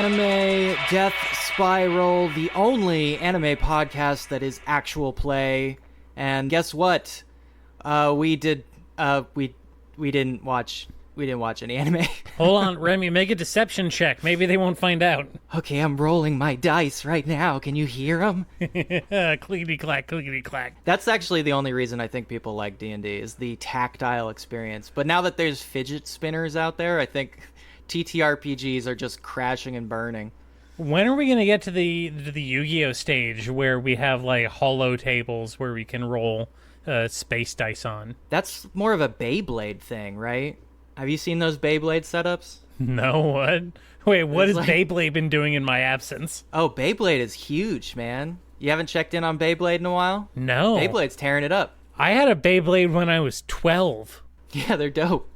Anime Death Spiral, the only anime podcast that is actual play. And guess what? We didn't watch any anime. Hold on, Remy, make a deception check. Maybe they won't find out. Okay, I'm rolling my dice right now. Can you hear them? Clickety-clack, clickety-clack. That's actually the only reason I think people like D&D is the tactile experience. But now that there's fidget spinners out there, I think TTRPGs are just crashing and burning. When are we going to get to the Yu-Gi-Oh stage where we have like HoleO tables where we can roll space dice on? That's more of a Beyblade thing, right? Have you seen those Beyblade setups? No, what? Wait, what has like... Beyblade been doing in my absence? Oh, Beyblade is huge, man. You haven't checked in on Beyblade in a while? No. Beyblada's tearing it up. I had a Beyblade when I was 12. Yeah, they're dope.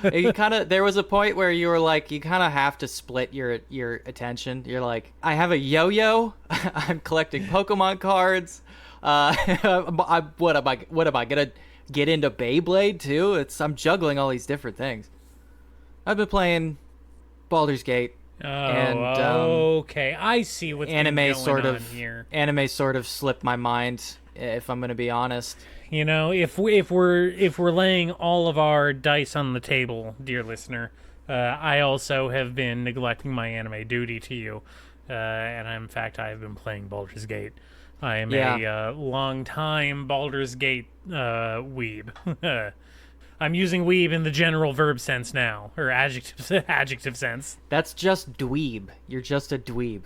There was a point where you were like, you kind of have to split your attention. You're like, I have a yo-yo. I'm collecting Pokemon cards. What am I gonna get into Beyblade too? I'm juggling all these different things. I've been playing Baldur's Gate. Okay, I see what's been going on here. Anime sort of slipped my mind, if I'm gonna be honest. You know, if we're laying all of our dice on the table, dear listener, I also have been neglecting my anime duty to you, and in fact I have been playing Baldur's Gate. I am a long-time Baldur's Gate weeb. I'm using weeb in the general verb sense now, or adjective sense. That's just dweeb. You're just a dweeb.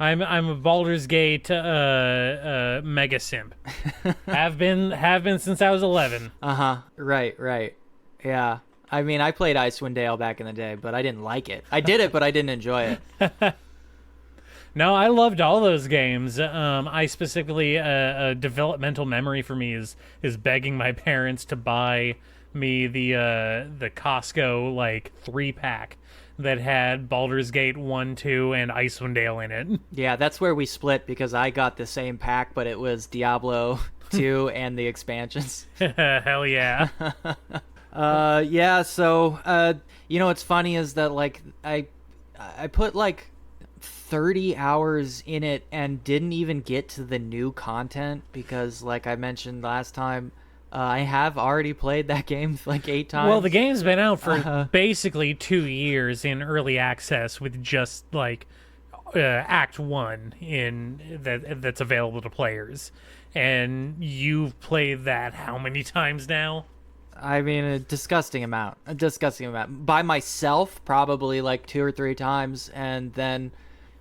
I'm a Baldur's Gate mega simp. have been since I was 11. Right. Yeah. I mean, I played Icewind Dale back in the day, but I didn't like it. I did it, but I didn't enjoy it. No, I loved all those games. I specifically, a developmental memory for me is begging my parents to buy me the Costco like 3-pack that had Baldur's Gate 1, 2, and Icewind Dale in it. Yeah, that's where we split because I got the same pack, but it was Diablo 2 and the expansions. Hell yeah. Yeah, so, what's funny is that, like, I put, like, 30 hours in it and didn't even get to the new content because, like I mentioned last time, I have already played that game like 8 times. Well, the game's been out for basically 2 years in early access with just like Act 1 that's available to players. And you've played that how many times now? I mean, a disgusting amount. By myself, probably like 2 or 3 times. And then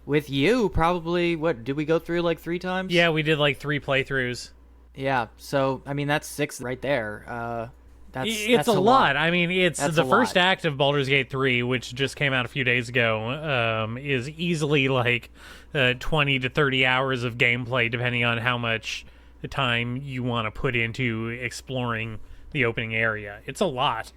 with you, probably, did we go through like 3 times? Yeah, we did like 3 playthroughs. Yeah, so, I mean, that's 6 right there. That's a lot. I mean, it's the first act of Baldur's Gate 3, which just came out a few days ago, is easily like 20 to 30 hours of gameplay, depending on how much time you want to put into exploring the opening area. It's a lot.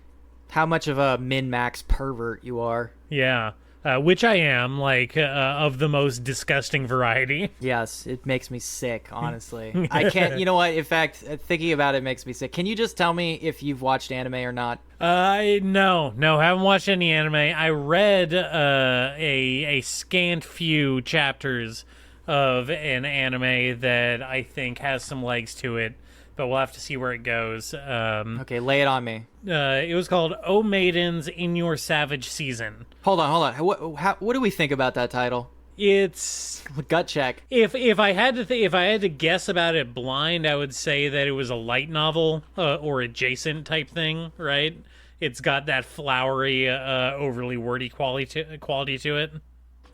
How much of a min-max pervert you are. Yeah. Which I am, like, of the most disgusting variety. Yes, it makes me sick, honestly. I can't, you know what, in fact, thinking about it makes me sick. Can you just tell me if you've watched anime or not? No, haven't watched any anime. I read a scant few chapters of an anime that I think has some legs to it, but we'll have to see where it goes. Okay, lay it on me. It was called "Oh Maidens in Your Savage Season." Hold on. What do we think about that title? It's gut check. If I had to guess about it blind, I would say that it was a light novel or adjacent type thing, right? It's got that flowery, overly wordy quality to it.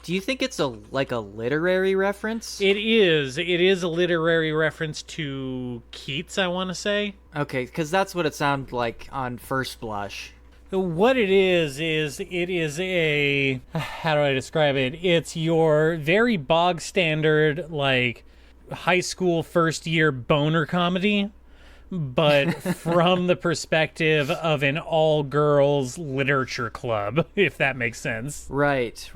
Do you think it's a literary reference? It is. It is a literary reference to Keats, I want to say. Okay, because that's what it sounded like on first blush. What it is it is a... How do I describe it? It's your very bog standard, like, high school first year boner comedy, but from the perspective of an all-girls literature club, if that makes sense. Right.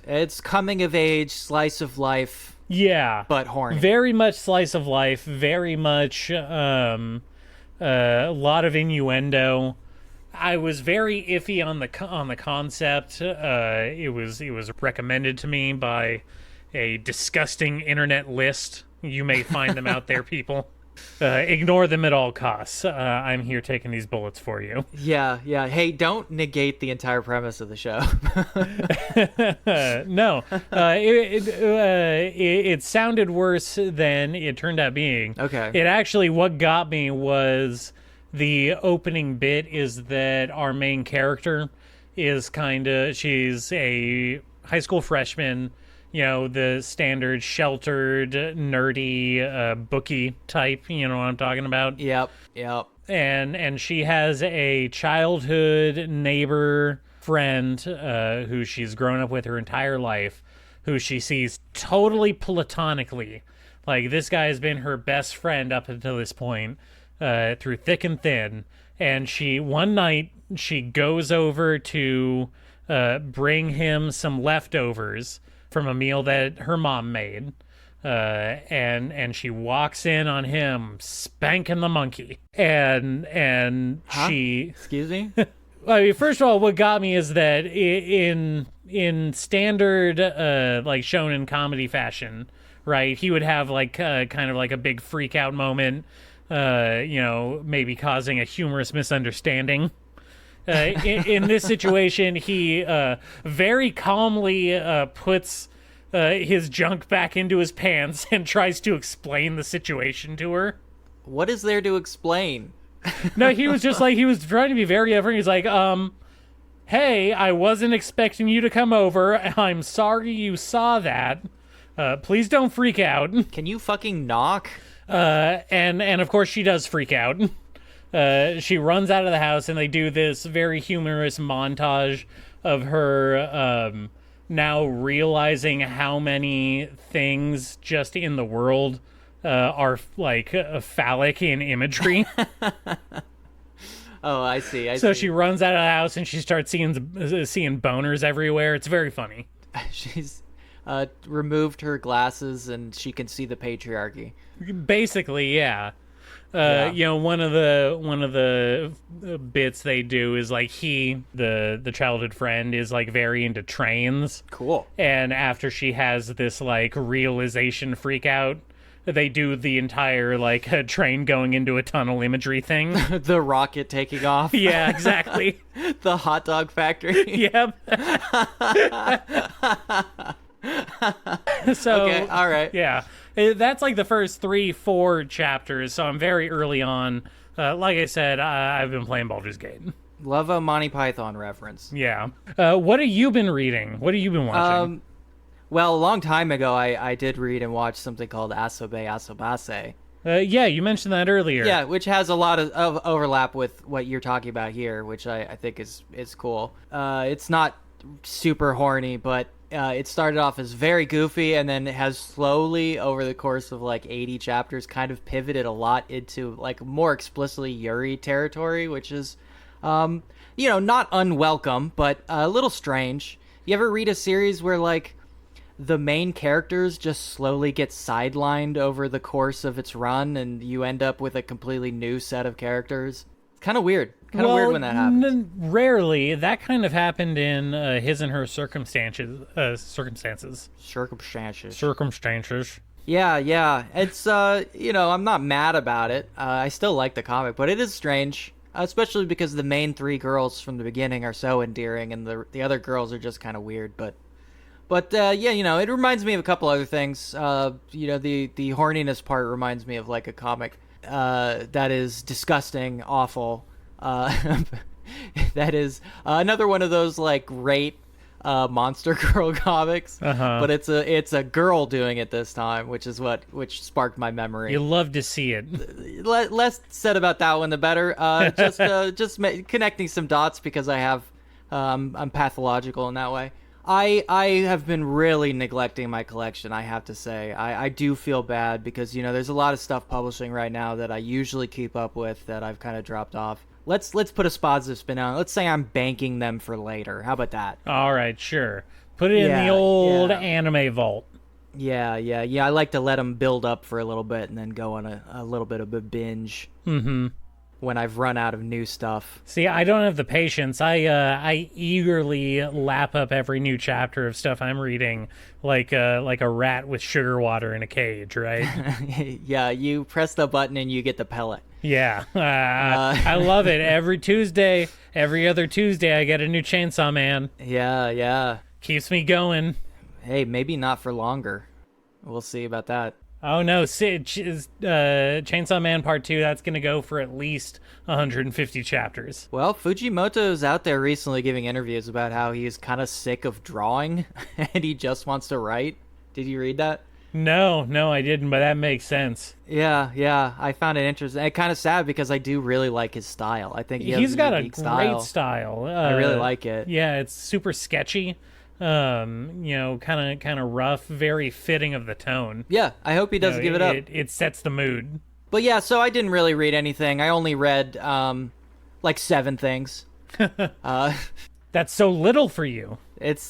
It's coming of age, slice of life. Yeah. But horny. Very much slice of life, very much a lot of innuendo. I was very iffy on the concept. It was recommended to me by a disgusting internet list. You may find them out there, people. Ignore them at all costs. I'm here taking these bullets for you. Yeah. Hey, don't negate the entire premise of the show. No, it sounded worse than it turned out being. Okay. It actually, what got me was the opening bit is that our main character is she's a high school freshman, the standard sheltered, nerdy, bookie type, you know what I'm talking about? Yep. And she has a childhood neighbor friend who she's grown up with her entire life, who she sees totally platonically. Like, this guy has been her best friend up until this point, through thick and thin. And one night, she goes over to bring him some leftovers from a meal that her mom made. And she walks in on him spanking the monkey. And she... Excuse me? I mean, first of all, what got me is that in standard like shonen comedy fashion, right, he would have like kind of like a big freak out moment, maybe causing a humorous misunderstanding. In this situation, he very calmly puts his junk back into his pants and tries to explain the situation to her. What is there to explain? No, he was just like, he was trying to be very effort. He's like, hey, I wasn't expecting you to come over. I'm sorry you saw that. Please don't freak out. Can you fucking knock? And of course she does freak out. She runs out of the house, and they do this very humorous montage of her now realizing how many things just in the world are like phallic in imagery. Oh, I see. So she runs out of the house and she starts seeing boners everywhere. It's very funny. She's removed her glasses and she can see the patriarchy. Basically, yeah. One of the bits they do is like the childhood friend is like very into trains. Cool. And after she has this like realization freak out, they do the entire like a train going into a tunnel imagery thing. The rocket taking off. Yeah, exactly. The hot dog factory. Yep. So okay, all right. Yeah. That's like the first 3-4 chapters, so I'm very early on. Like I said, I've been playing Baldur's Gate. Love a Monty Python reference. Yeah. What have you been reading? What have you been watching? Well, a long time ago, I did read and watch something called Asobe Asobase. Yeah, you mentioned that earlier. Yeah, which has a lot of overlap with what you're talking about here, which I think is cool. It's not super horny, but it started off as very goofy, and then it has slowly, over the course of like 80 chapters, kind of pivoted a lot into like more explicitly Yuri territory, which is, not unwelcome, but a little strange. You ever read a series where like the main characters just slowly get sidelined over the course of its run, and you end up with a completely new set of characters? It's kind of weird. Weird when that happens. Rarely. That kind of happened in His and Her Circumstances. Yeah. It's, I'm not mad about it. I still like the comic, but it is strange, especially because the main three girls from the beginning are so endearing, and the other girls are just kind of weird, But it reminds me of a couple other things. The horniness part reminds me of like a comic that is disgusting, awful. That is another one of those like rape Monster Girl comics, but it's a girl doing it this time, which sparked my memory. You love to see it. Less said about that one, the better. Just connecting some dots because I'm pathological in that way. I have been really neglecting my collection, I have to say. I do feel bad because, there's a lot of stuff publishing right now that I usually keep up with that I've kind of dropped off. Let's put a positive spin on it. Let's say I'm banking them for later. How about that? All right, sure. Put it in the old anime vault. Yeah. I like to let them build up for a little bit and then go on a little bit of a binge. Mm-hmm. when I've run out of new stuff. See, I don't have the patience. I eagerly lap up every new chapter of stuff I'm reading like a rat with sugar water in a cage, right? Yeah, you press the button and you get the pellet. Yeah. I love it. Every Tuesday, every other Tuesday, I get a new Chainsaw Man. Yeah. Keeps me going. Hey, maybe not for longer. We'll see about that. Oh no, Chainsaw Man Part 2, that's going to go for at least 150 chapters. Well, Fujimoto's out there recently giving interviews about how he's kind of sick of drawing and he just wants to write. Did you read that? No, I didn't, but that makes sense. Yeah, I found it interesting. And kind of sad because I do really like his style. I think he's got a great style. I really like it. Yeah, it's super sketchy. Kind of rough, very fitting of the tone. Yeah, I hope he doesn't give it up. It sets the mood. But yeah, so I didn't really read anything. I only read like 7 things. That's so little for you.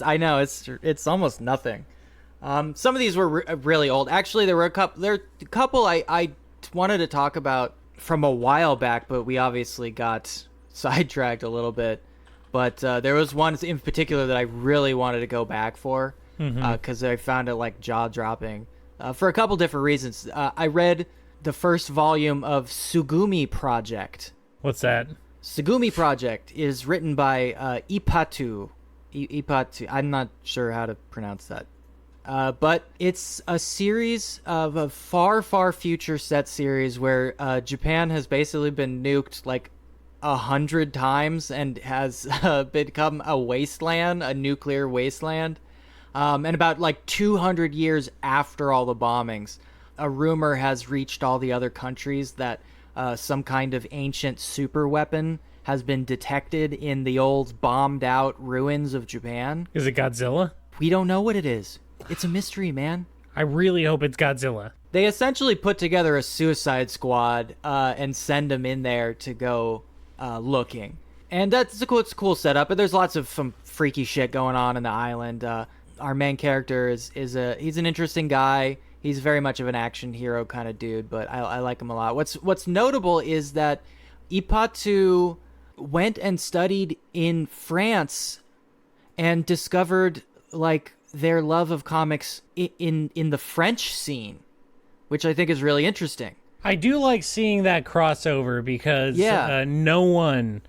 I know it's almost nothing. Some of these were really old. Actually, there were a couple I wanted to talk about from a while back, but we obviously got sidetracked a little bit. But there was one in particular that I really wanted to go back for because I found it like jaw-dropping for a couple different reasons. I read the first volume of Tsugumi Project. What's that? Tsugumi Project is written by Ipatu. I'm not sure how to pronounce that. But it's a series of a far, far future set series where Japan has basically been nuked like 100 times and has become a wasteland, a nuclear wasteland. And about like 200 years after all the bombings, a rumor has reached all the other countries that some kind of ancient super weapon has been detected in the old bombed out ruins of Japan. Is it Godzilla? We don't know what it is. It's a mystery, man. I really hope it's Godzilla. They essentially put together a suicide squad and send them in there to go looking. And it's a cool setup, but there's lots of some freaky shit going on in the island. Our main character he's an interesting guy. He's very much of an action hero kind of dude, but I like him a lot. What's notable is that Ipatu went and studied in France and discovered like their love of comics in the French scene, which I think is really interesting. I do like seeing that crossover because no one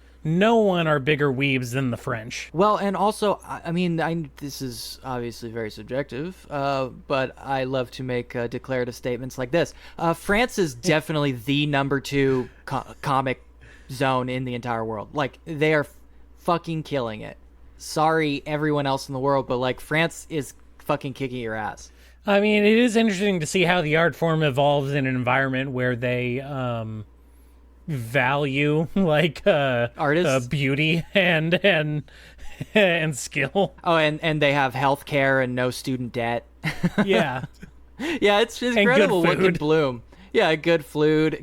are bigger weebs than the French. Well, and also, I mean, this is obviously very subjective, but I love to make declarative statements like this. France is definitely the number 2 comic zone in the entire world. Like, they are fucking killing it. Sorry, everyone else in the world, but like, France is fucking kicking your ass. I mean, it is interesting to see how the art form evolves in an environment where they value like artists, beauty and skill. Oh, and they have health care and no student debt. Yeah. Yeah, it's incredible what can bloom. Yeah, good food,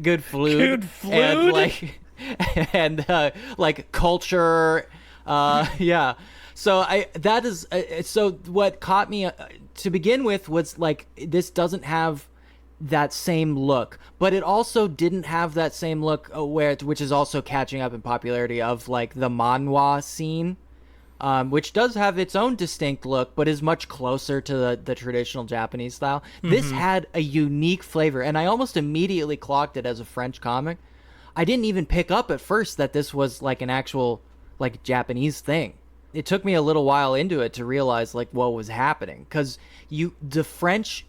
and like culture. Yeah. So so what caught me to begin with was like, this doesn't have that same look, but it also didn't have that same look which is also catching up in popularity of like the manhwa scene, which does have its own distinct look, but is much closer to the traditional Japanese style. Mm-hmm. This had a unique flavor, and I almost immediately clocked it as a French comic. I didn't even pick up at first that this was like an actual like Japanese thing. It took me a little while into it to realize like what was happening, because the French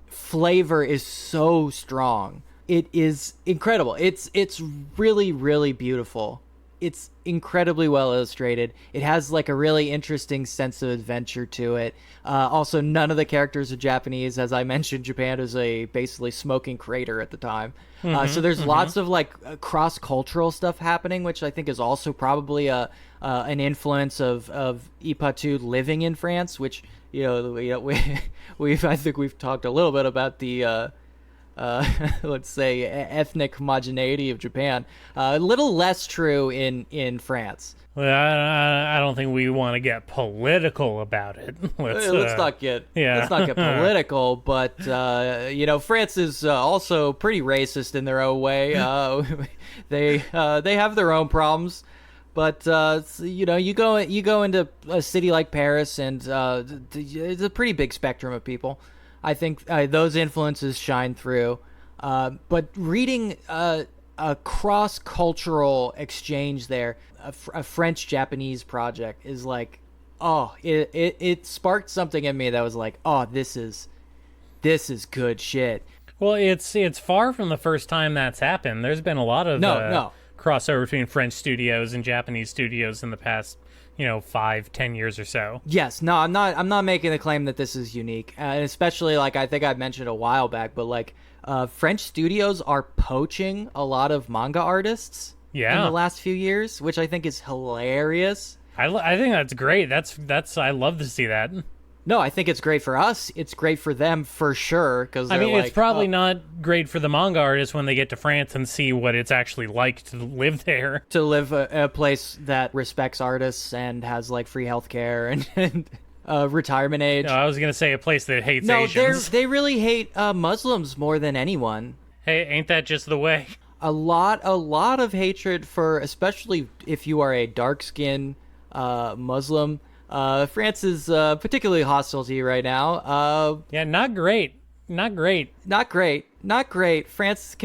flavor is so strong. It is incredible. It's really, really beautiful. It's incredibly well illustrated. It has like a really interesting sense of adventure to it. Also, none of the characters are Japanese. As I mentioned, Japan is a basically smoking crater at the time. So there's lots of like cross-cultural stuff happening, which I think is also probably an influence of Ipatu living in France, which I think we've talked a little bit about the let's say, ethnic homogeneity of Japan. A little less true in France. Well, I don't think we want to get political about it. Let's not get political, but France is also pretty racist in their own way. They have their own problems, but you go into a city like Paris, and it's a pretty big spectrum of people. I think those influences shine through, but reading a cross-cultural exchange there, a French-Japanese project, is like, it sparked something in me that was like, this is good shit. Well, it's far from the first time that's happened. There's been a lot of crossover between French studios and Japanese studios in the past 5-10 years or so. Yes, no, I'm not making the claim that this is unique, and especially like I think I mentioned a while back, but like French studios are poaching a lot of manga artists in the last few years, which I think is hilarious. I think that's great. That's I love to see that. No, I think it's great for us. It's great for them for sure. Because it's probably not great for the manga artists when they get to France and see what it's actually like to live there. To live a place that respects artists and has like free healthcare and retirement age. No, I was gonna say a place that hates Asians. They really hate Muslims more than anyone. Hey, ain't that just the way? A lot of hatred for, especially if you are a dark-skinned Muslim. France is particularly hostile to you right now. Not great. France,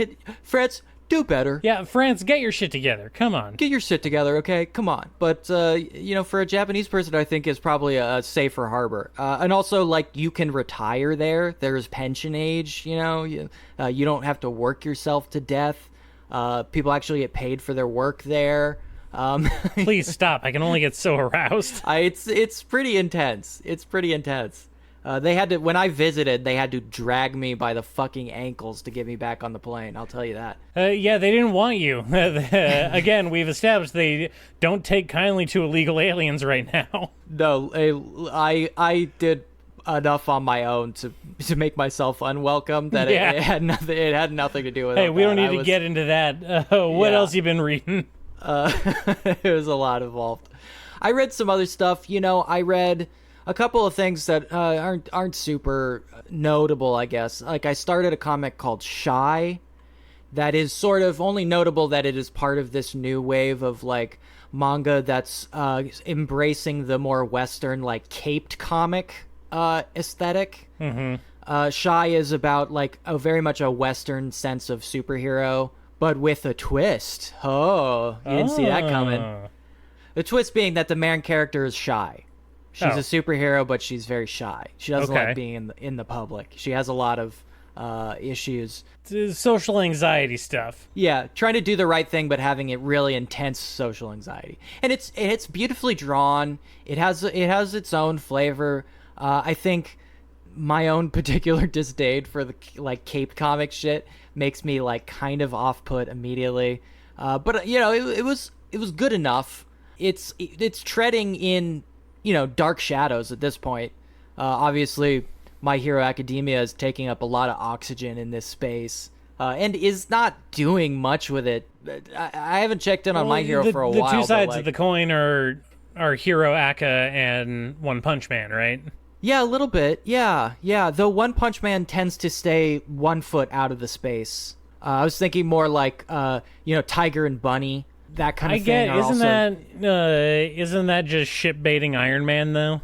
do better. Yeah, France, get your shit together. Come on. Get your shit together, okay? Come on. But, for a Japanese person, I think is probably a safer harbor. And also, like, you can retire there. There's pension age, you don't have to work yourself to death. People actually get paid for their work there. Please stop. I can only get so aroused. It's pretty intense. They had to, when I visited, they had to drag me by the fucking ankles to get me back on the plane. I'll tell you that. Yeah, they didn't want you. Again, we've established they don't take kindly to illegal aliens right now. No, I did enough on my own to make myself unwelcome that it had nothing to do with it. Hey, we don't need to get into that. What else you been reading? It was a lot involved. I read some other stuff. I read a couple of things that aren't super notable, I guess. Like, I started a comic called Shy that is sort of only notable that it is part of this new wave of like manga that's embracing the more Western, like, caped comic aesthetic. Mm-hmm. Shy is about like very much a Western sense of superhero, but with a twist. Oh, you didn't see that coming. The twist being that the main character is shy. She's a superhero, but she's very shy. She doesn't like being in the public. She has a lot of issues. Social anxiety stuff. Yeah, trying to do the right thing, but having it really intense social anxiety. And it's beautifully drawn. It has its own flavor. I think my own particular disdain for the like caped comic shit makes me like kind of off-put immediately. But it was good enough. It's treading in dark shadows at this point. Obviously, My Hero Academia is taking up a lot of oxygen in this space, and is not doing much with it. I haven't checked in on My Hero for a while. The two sides of the coin are Hero Aka and One Punch Man, right? Yeah, a little bit. Yeah. Though One Punch Man tends to stay 1 foot out of the space. I was thinking more like, Tiger and Bunny, that kind of thing. Isn't that just ship baiting Iron Man though?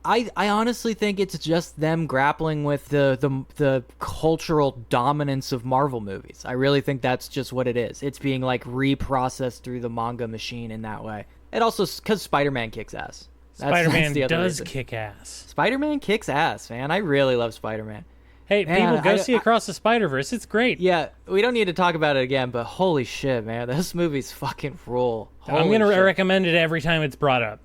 I honestly think it's just them grappling with the cultural dominance of Marvel movies. I really think that's just what it is. It's being like reprocessed through the manga machine in that way. And also because Spider-Man kicks ass. Spider-Man does kick ass. Spider-Man kicks ass, man. I really love Spider-Man. Hey, people, go see Across the Spider-Verse. It's great. Yeah, we don't need to talk about it again, but holy shit, man. Those movies fucking rule. I'm going to recommend it every time it's brought up.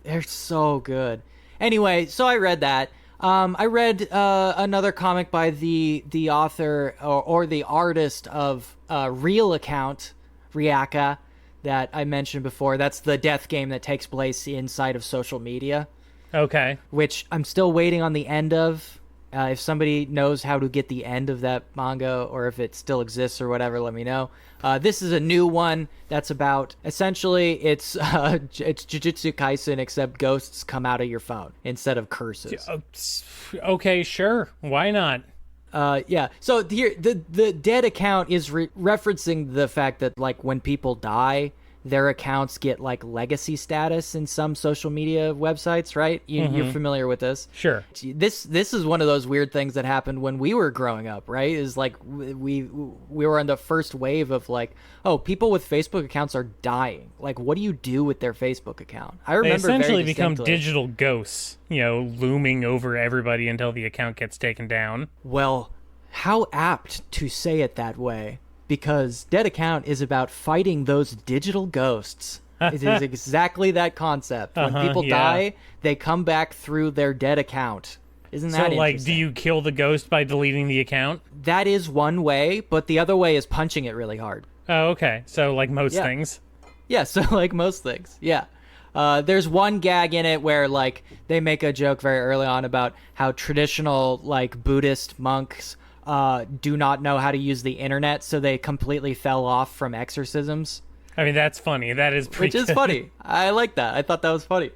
They're so good. Anyway, so I read that. I read another comic by the author or the artist of Real Account, Ryaka, that I mentioned before. That's the death game that takes place inside of social media. Okay. Which I'm still waiting on the end of. If somebody knows how to get the end of that manga, or if it still exists or whatever, let me know. This is a new one that's about, essentially, it's Jujutsu Kaisen, except ghosts come out of your phone instead of curses. Okay, sure. Why not? Yeah. So here, the dead account is referencing the fact that, like, when people die, their accounts get, like, legacy status in some social media websites, right? You're familiar with this? Sure. This is one of those weird things that happened when we were growing up, right? Is like we were on the first wave of, like, oh, people with Facebook accounts are dying. Like, what do you do with their Facebook account? I remember they essentially very become distinctly. digital ghosts, looming over everybody until the account gets taken down. Well, how apt to say it that way. Because Dead Account is about fighting those digital ghosts. It is exactly that concept. When people die, they come back through their dead account. Isn't that interesting? Like, do you kill the ghost by deleting the account? That is one way, but the other way is punching it really hard. Oh, okay. So, like most things. Yeah, so like most things. Yeah. There's one gag in it where, like, they make a joke very early on about how traditional, like, Buddhist monks do not know how to use the internet, so they completely fell off from exorcisms. I mean, that's funny. That is pretty Which is funny. I like that. I thought that was funny.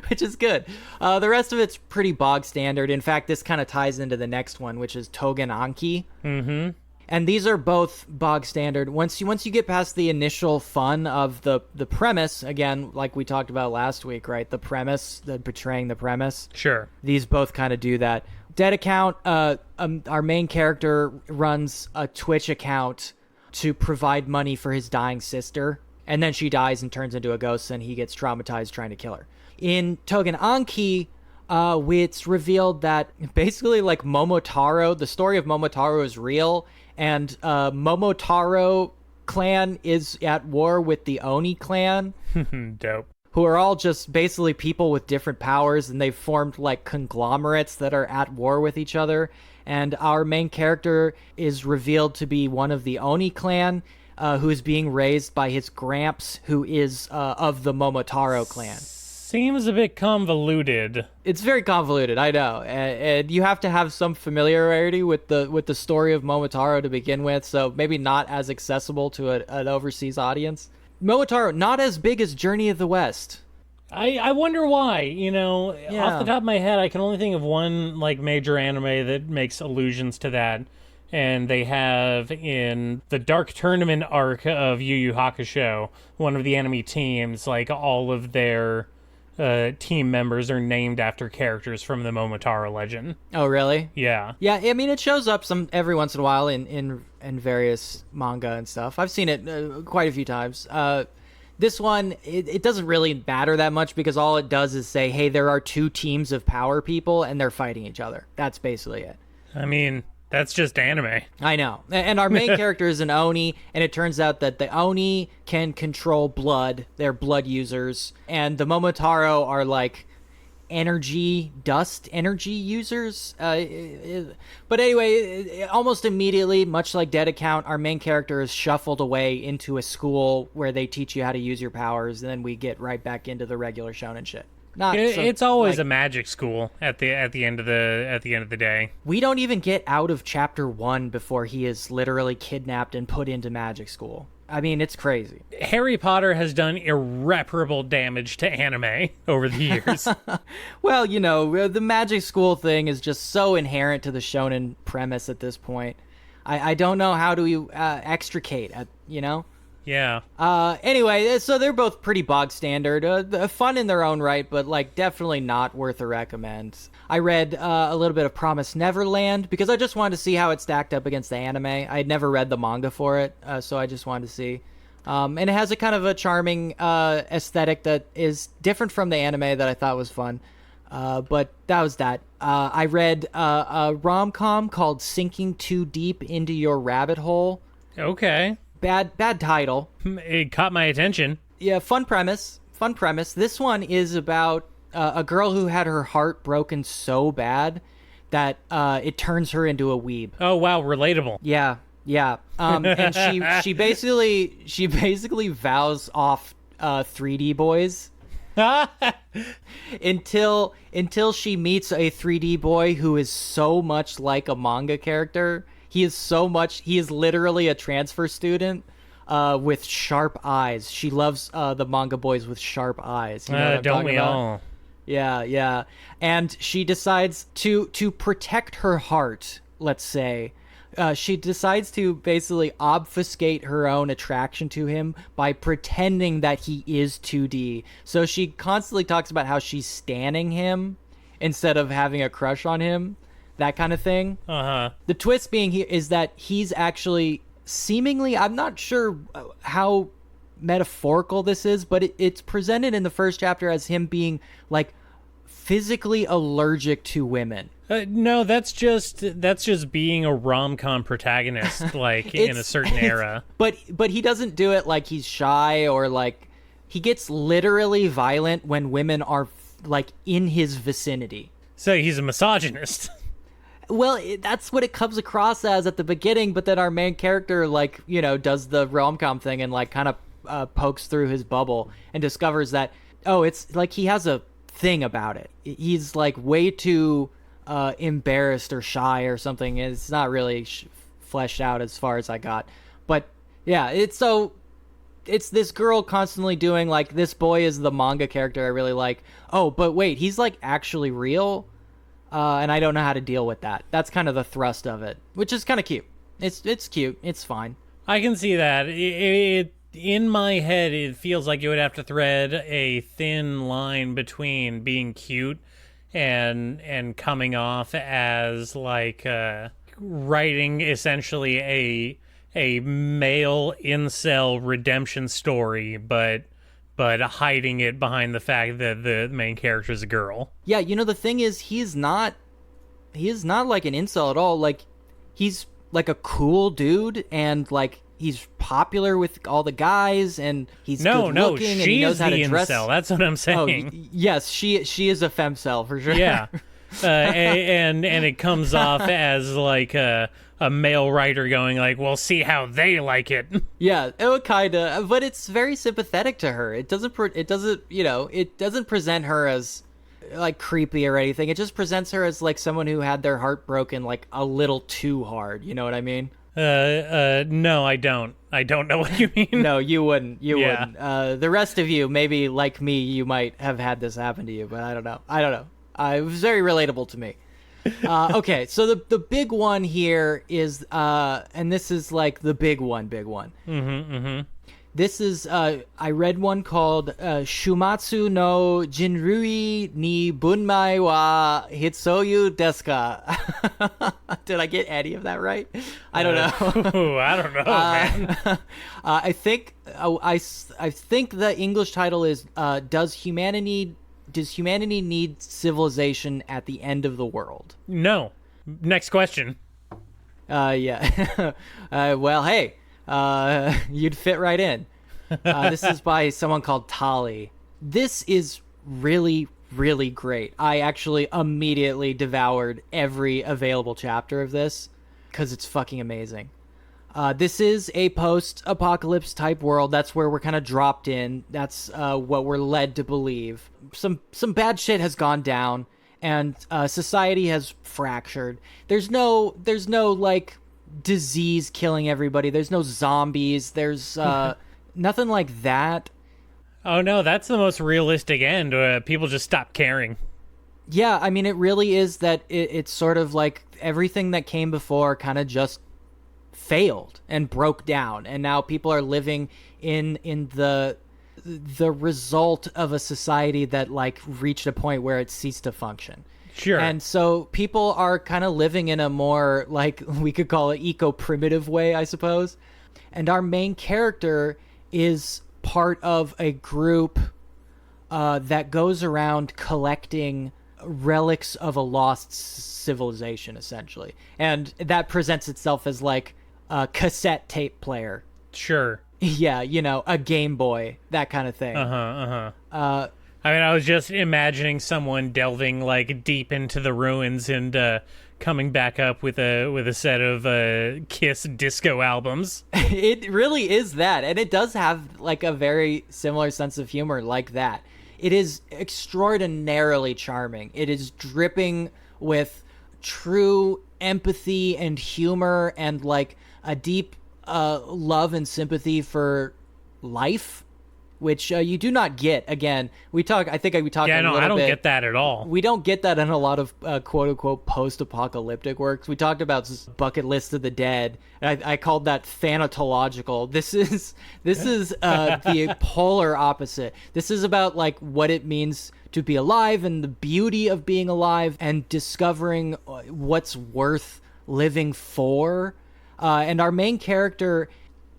Which is good. The rest of it's pretty bog standard. In fact, this kind of ties into the next one, which is Tougen Anki. Mm-hmm. And these are both bog standard. Once you get past the initial fun of the premise, again, like we talked about last week, right? The premise, betraying the premise. Sure. These both kind of do that. Dead account, our main character runs a Twitch account to provide money for his dying sister, and then she dies and turns into a ghost, and he gets traumatized trying to kill her. In Tougen Anki, it's revealed that basically, like, Momotaro, the story of Momotaro is real, and Momotaro clan is at war with the Oni clan. Dope. Who are all just basically people with different powers, and they've formed, like, conglomerates that are at war with each other. And our main character is revealed to be one of the Oni clan, who is being raised by his gramps, who is of the Momotaro clan. Seems a bit convoluted. It's very convoluted, I know, and you have to have some familiarity with the story of Momotaro to begin with, so maybe not as accessible to an overseas audience. Momotaro, not as big as Journey of the West. I wonder why. Off the top of my head, I can only think of one, like, major anime that makes allusions to that. And they have, in the Dark Tournament arc of Yu Yu Hakusho, one of the enemy teams, like, all of their team members are named after characters from the Momotaro legend. Oh, really? Yeah. Yeah, I mean, it shows up every once in a while in various manga and stuff. I've seen it quite a few times. This one, it doesn't really matter that much because all it does is say, hey, there are two teams of power people and they're fighting each other. That's basically it. I mean, that's just anime. I know. And our main character is an Oni, and it turns out that the Oni can control blood. They're blood users. And the Momotaro are, like, dust energy users. But anyway, almost immediately, much like Dead Account, our main character is shuffled away into a school where they teach you how to use your powers, and then we get right back into the regular shonen shit. It's always a magic school at the end of the day. We don't even get out of chapter 1 before he is literally kidnapped and put into magic school. I mean, it's crazy. Harry Potter has done irreparable damage to anime over the years. Well, the magic school thing is just so inherent to the shonen premise at this point. I don't know how to extricate, Yeah. Anyway, so they're both pretty bog standard, fun in their own right, but, like, definitely not worth a recommend. I read a little bit of Promised Neverland because I just wanted to see how it stacked up against the anime. I had never read the manga for it, so I just wanted to see. And it has a kind of a charming aesthetic that is different from the anime that I thought was fun. But that was that. I read a rom-com called Sinking Too Deep Into Your Rabbit Hole. Okay. Bad title. It caught my attention. Yeah, fun premise. This one is about a girl who had her heart broken so bad that it turns her into a weeb. Oh, wow, relatable. Yeah. And she basically vows off 3D boys. until she meets a 3D boy who is so much like a manga character. He is literally a transfer student with sharp eyes. She loves the manga boys with sharp eyes. You know what I'm don't talking we about? all? Yeah. And she decides to protect her heart, let's say. She decides to basically obfuscate her own attraction to him by pretending that he is 2D. So she constantly talks about how she's stanning him instead of having a crush on him, that kind of thing. The twist being here is that he's actually seemingly, I'm not sure how metaphorical this is, but it's presented in the first chapter as him being like physically allergic to women. No, that's just being a rom-com protagonist, like in a certain era. But he doesn't do it like he's shy or like he gets literally violent when women are like in his vicinity. So he's a misogynist. Well, that's what it comes across as at the beginning, but then our main character, like, you know, does the rom-com thing and like kind of pokes through his bubble and discovers that, oh, it's like he has a thing about it. He's like way too embarrassed or shy or something. It's not really fleshed out as far as I got, but yeah, it's this girl constantly doing like, this boy is the manga character I really like. Oh, but wait, he's like actually real, and I don't know how to deal with that. That's kind of the thrust of it, which is kind of cute. It's cute. It's fine. I can see that. In my head, it feels like you would have to thread a thin line between being cute and coming off as like writing essentially a male incel redemption story, but hiding it behind the fact that the main character is a girl. Yeah, you know, the thing is, he is not like an incel at all. Like, he's like a cool dude, and like he's popular with all the guys, and he's good looking, and he knows how to dress. Incel. That's what I'm saying. Oh, yes, she is a femcel for sure. Yeah, and it comes off as like a male writer going like, "Well, see how they like it." Yeah, it kind of, but it's very sympathetic to her. It doesn't present her as like creepy or anything. It just presents her as like someone who had their heart broken like a little too hard. You know what I mean? No, I don't. I don't know what you mean. No, you wouldn't. You wouldn't. The rest of you, maybe like me, you might have had this happen to you, but I don't know. It was very relatable to me. Okay, so the big one here is, and this is like the big one. This is, I read one called Shumatsu no Jinrui ni Bunmei wa Hitsoyou desu ka? Did I get any of that right? I don't know. I don't know, man. I think the English title is Does humanity need civilization at the end of the world? No. Next question. Yeah. Well, hey. You'd fit right in. This is by someone called Tali. This is really, really great. I actually immediately devoured every available chapter of this because it's fucking amazing. This is a post-apocalypse type world. That's where we're kind of dropped in. That's what we're led to believe. Some bad shit has gone down, and society has fractured. There's no like disease killing everybody. There's no zombies. There's nothing like that. Oh no, that's the most realistic end. People just stop caring. Yeah, I mean, it really is that it's sort of like everything that came before kind of just failed and broke down, and now people are living in the result of a society that like reached a point where it ceased to function. Sure. And so people are kind of living in a more, like, we could call it eco-primitive way, I suppose. And our main character is part of a group that goes around collecting relics of a lost civilization, essentially. And that presents itself as, like, a cassette tape player. Sure. Yeah, you know, a Game Boy, that kind of thing. I mean, I was just imagining someone delving like deep into the ruins and coming back up with a set of Kiss disco albums. It really is that, and it does have like a very similar sense of humor like that. It is extraordinarily charming. It is dripping with true empathy and humor and like a deep love and sympathy for life, which you do not get. Again, I think we talked a little bit. I don't get that at all. We don't get that in a lot of quote-unquote post-apocalyptic works. We talked about Bucket List of the Dead, and I called that thanatological. This is the polar opposite. This is about like what it means to be alive and the beauty of being alive and discovering what's worth living for. And our main character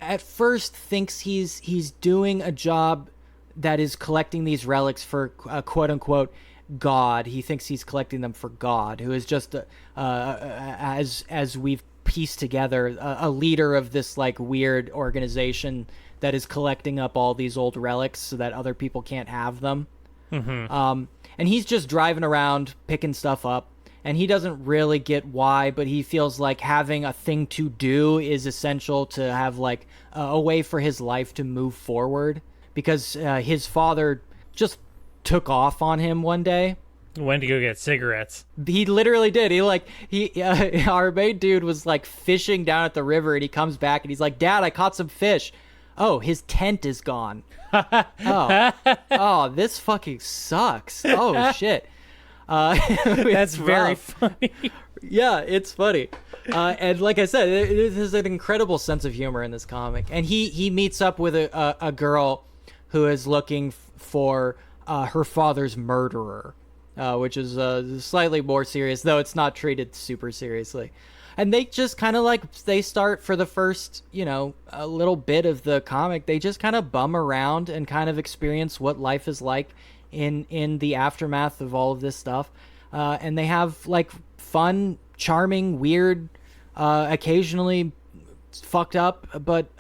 at first thinks he's doing a job that is collecting these relics for quote-unquote God. He thinks he's collecting them for God, who is just as we've pieced together a leader of this like weird organization that is collecting up all these old relics so that other people can't have them. And he's just driving around picking stuff up, and he doesn't really get why, but he feels like having a thing to do is essential to have like a way for his life to move forward, because his father just took off on him one day. Went to go get cigarettes. He literally did. Our main dude was like fishing down at the river, and he comes back and he's like, "Dad, I caught some fish." Oh, his tent is gone. Oh, this fucking sucks. Oh shit. That's very funny. Yeah, it's funny. And like I said, there's an incredible sense of humor in this comic. And he meets up with a girl who is looking for her father's murderer, which is slightly more serious, though it's not treated super seriously. And they just kind of like, they start for the first, a little bit of the comic, they just kind of bum around and kind of experience what life is like in the aftermath of all of this stuff. And they have like fun, charming, weird, occasionally fucked up, but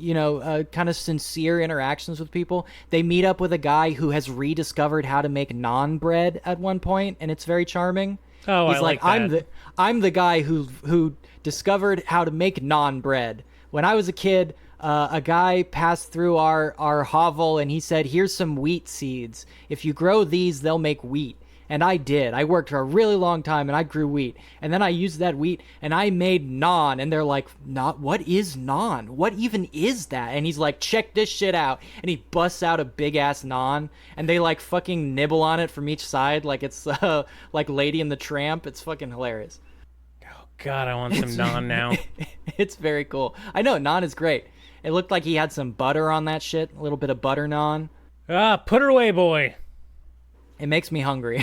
kind of sincere interactions with people. They meet up with a guy who has rediscovered how to make naan bread at one point, and it's very charming. Oh, He's I like that. I'm the guy who discovered how to make naan bread. When I was a kid, a guy passed through our hovel and he said, "Here's some wheat seeds. If you grow these, they'll make wheat." And I did. I worked for a really long time and I grew wheat. And then I used that wheat and I made naan. And they're like, what is naan? What even is that? And he's like, "Check this shit out." And he busts out a big ass naan and they like fucking nibble on it from each side like it's like Lady and the Tramp. It's fucking hilarious. Oh God, I want some naan now. It's very cool. I know, naan is great. It looked like he had some butter on that shit. A little bit of butter naan. Put it away, boy. It makes me hungry.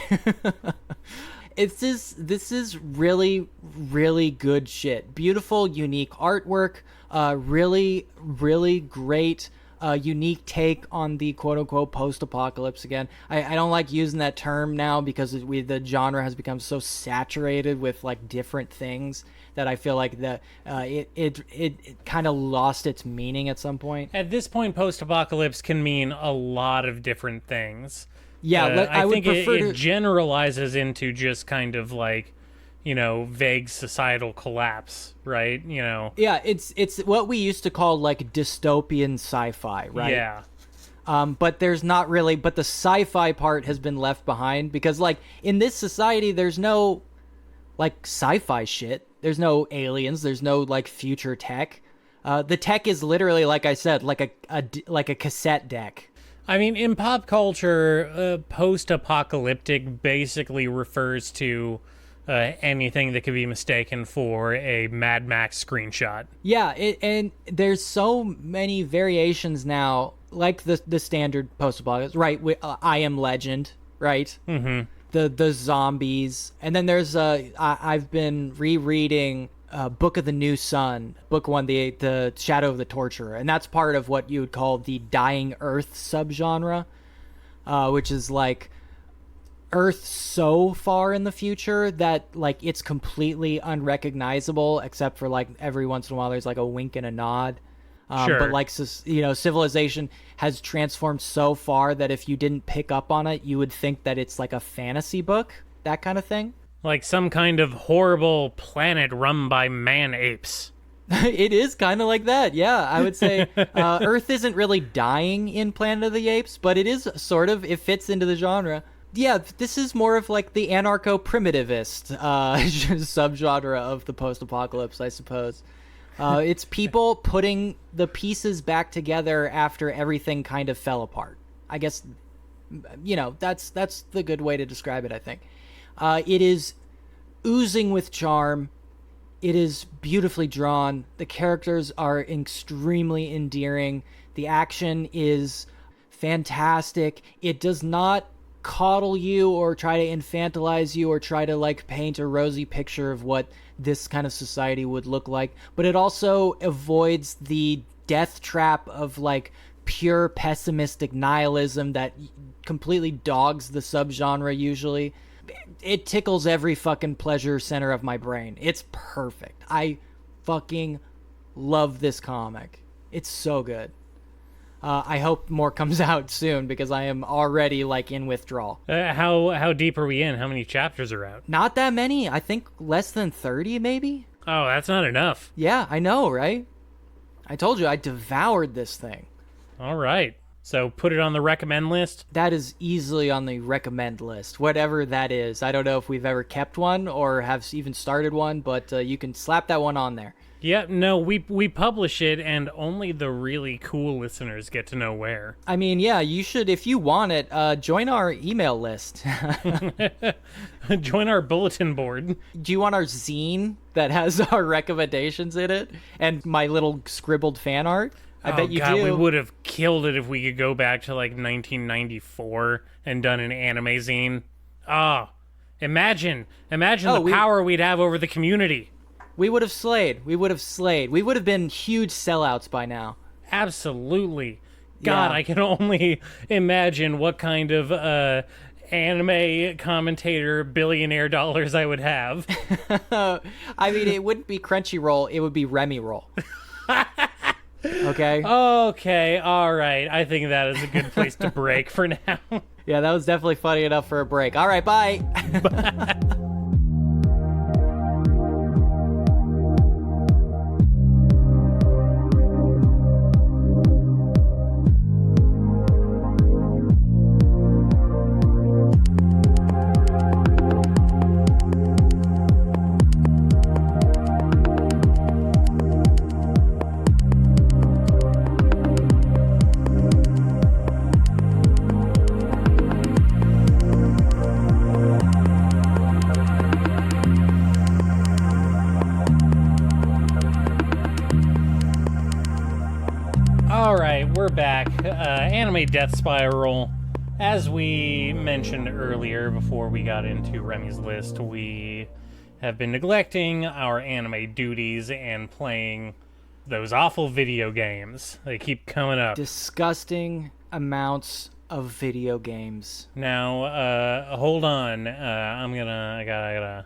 This is really, really good shit. Beautiful, unique artwork. Really, really great, unique take on the quote-unquote post-apocalypse again. I don't like using that term now because the genre has become so saturated with like different things that I feel like it kind of lost its meaning at some point. At this point, post-apocalypse can mean a lot of different things. Yeah, I would think prefer it generalizes into just kind of like, vague societal collapse, right? Yeah, it's what we used to call like dystopian sci-fi, right? Yeah. But there's not really, but the sci-fi part has been left behind because like in this society, there's no like sci-fi shit. There's no aliens. There's no like future tech. The tech is literally, like I said, like a cassette deck. I mean, in pop culture, post-apocalyptic basically refers to anything that could be mistaken for a Mad Max screenshot. Yeah, and there's so many variations now, like the standard post-apocalypse, right? I Am Legend, right? Mm-hmm. The zombies, and then there's I've been rereading Book of the New Sun, book 1, the Shadow of the Torturer, and that's part of what you would call the Dying Earth subgenre, which is like Earth so far in the future that like it's completely unrecognizable, except for like every once in a while there's like a wink and a nod. Sure. But like civilization has transformed so far that if you didn't pick up on it, you would think that it's like a fantasy book, that kind of thing. Like some kind of horrible planet run by man-apes. It is kind of like that, yeah. I would say Earth isn't really dying in Planet of the Apes, but it is sort of, it fits into the genre. Yeah, this is more of like the anarcho-primitivist subgenre of the post-apocalypse, I suppose. It's people putting the pieces back together after everything kind of fell apart. I guess, that's the good way to describe it, I think. It is oozing with charm. It is beautifully drawn. The characters are extremely endearing. The action is fantastic. It does not coddle you or try to infantilize you or try to like paint a rosy picture of what this kind of society would look like, but it also avoids the death trap of like pure pessimistic nihilism that completely dogs the subgenre usually. It tickles every fucking pleasure center of my brain. It's perfect. I fucking love this comic. It's so good. I hope more comes out soon because I am already like in withdrawal. How deep are we in? How many chapters are out? Not that many. I think less than 30 maybe. Oh, that's not enough. Yeah, I know, right? I told you I devoured this thing. All right. So put it on the recommend list? That is easily on the recommend list, whatever that is. I don't know if we've ever kept one or have even started one, but you can slap that one on there. Yeah, no, we publish it, and only the really cool listeners get to know where. I mean, yeah, you should, if you want it, join our email list. Join our bulletin board. Do you want our zine that has our recommendations in it and my little scribbled fan art? I bet you do. We would have killed it if we could go back to like 1994 and done an anime zine. Oh, imagine the power we'd have over the community. We would have slayed. We would have been huge sellouts by now. Absolutely. God, yeah. I can only imagine what kind of anime commentator billionaire dollars I would have. I mean, it wouldn't be Crunchyroll. It would be Remy Roll. Okay? Okay, all right. I think that is a good place to break for now. Yeah, that was definitely funny enough for a break. All right, bye. Bye. We're back. Anime Death Spiral. As we mentioned earlier, before we got into Remy's list, we have been neglecting our anime duties and playing those awful video games. They keep coming up. Disgusting amounts of video games. Now, hold on. I gotta.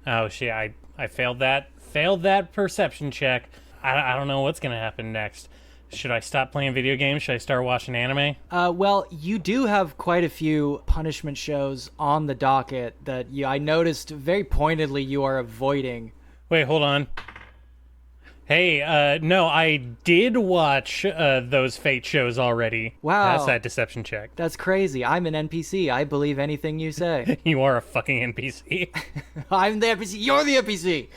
Oh shit! I failed that. Failed that perception check. I don't know what's gonna happen next. Should I stop playing video games? Should I start watching anime? Well, you do have quite a few punishment shows on the docket that I noticed very pointedly you are avoiding. Wait, hold on. Hey, no, I did watch those Fate shows already. Wow. That's that deception check. That's crazy. I'm an NPC. I believe anything you say. You are a fucking NPC. I'm the NPC. You're the NPC.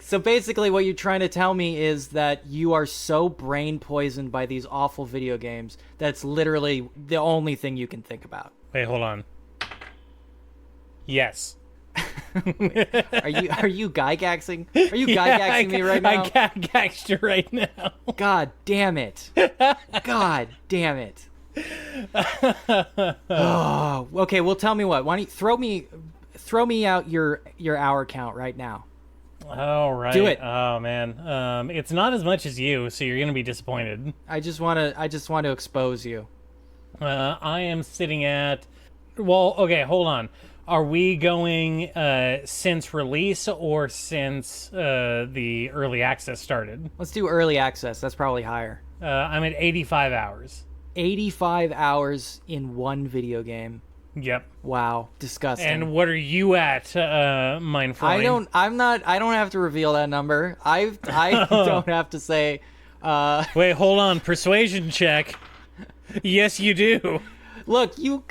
So basically what you're trying to tell me is that you are so brain poisoned by these awful video games that's literally the only thing you can think about. Wait, hold on. Yes. Are you gygaxing? Are you gygaxing me right now? I gygaxed you right now. God damn it. God damn it. Oh, okay, well tell me what. Why don't you throw me out your hour count right now. All right. Do it. Oh man. It's not as much as you, so you're gonna be disappointed. I just want to expose you. I am sitting at. Well, okay, hold on. Are we going since release or since the early access started? Let's do early access. That's probably higher. I'm at 85 hours. 85 hours in one video game. Yep. Wow, disgusting. And what are you at, mein Freund? I don't have to reveal that number. I don't have to say. Wait, hold on. Persuasion check. Yes, you do. Look, you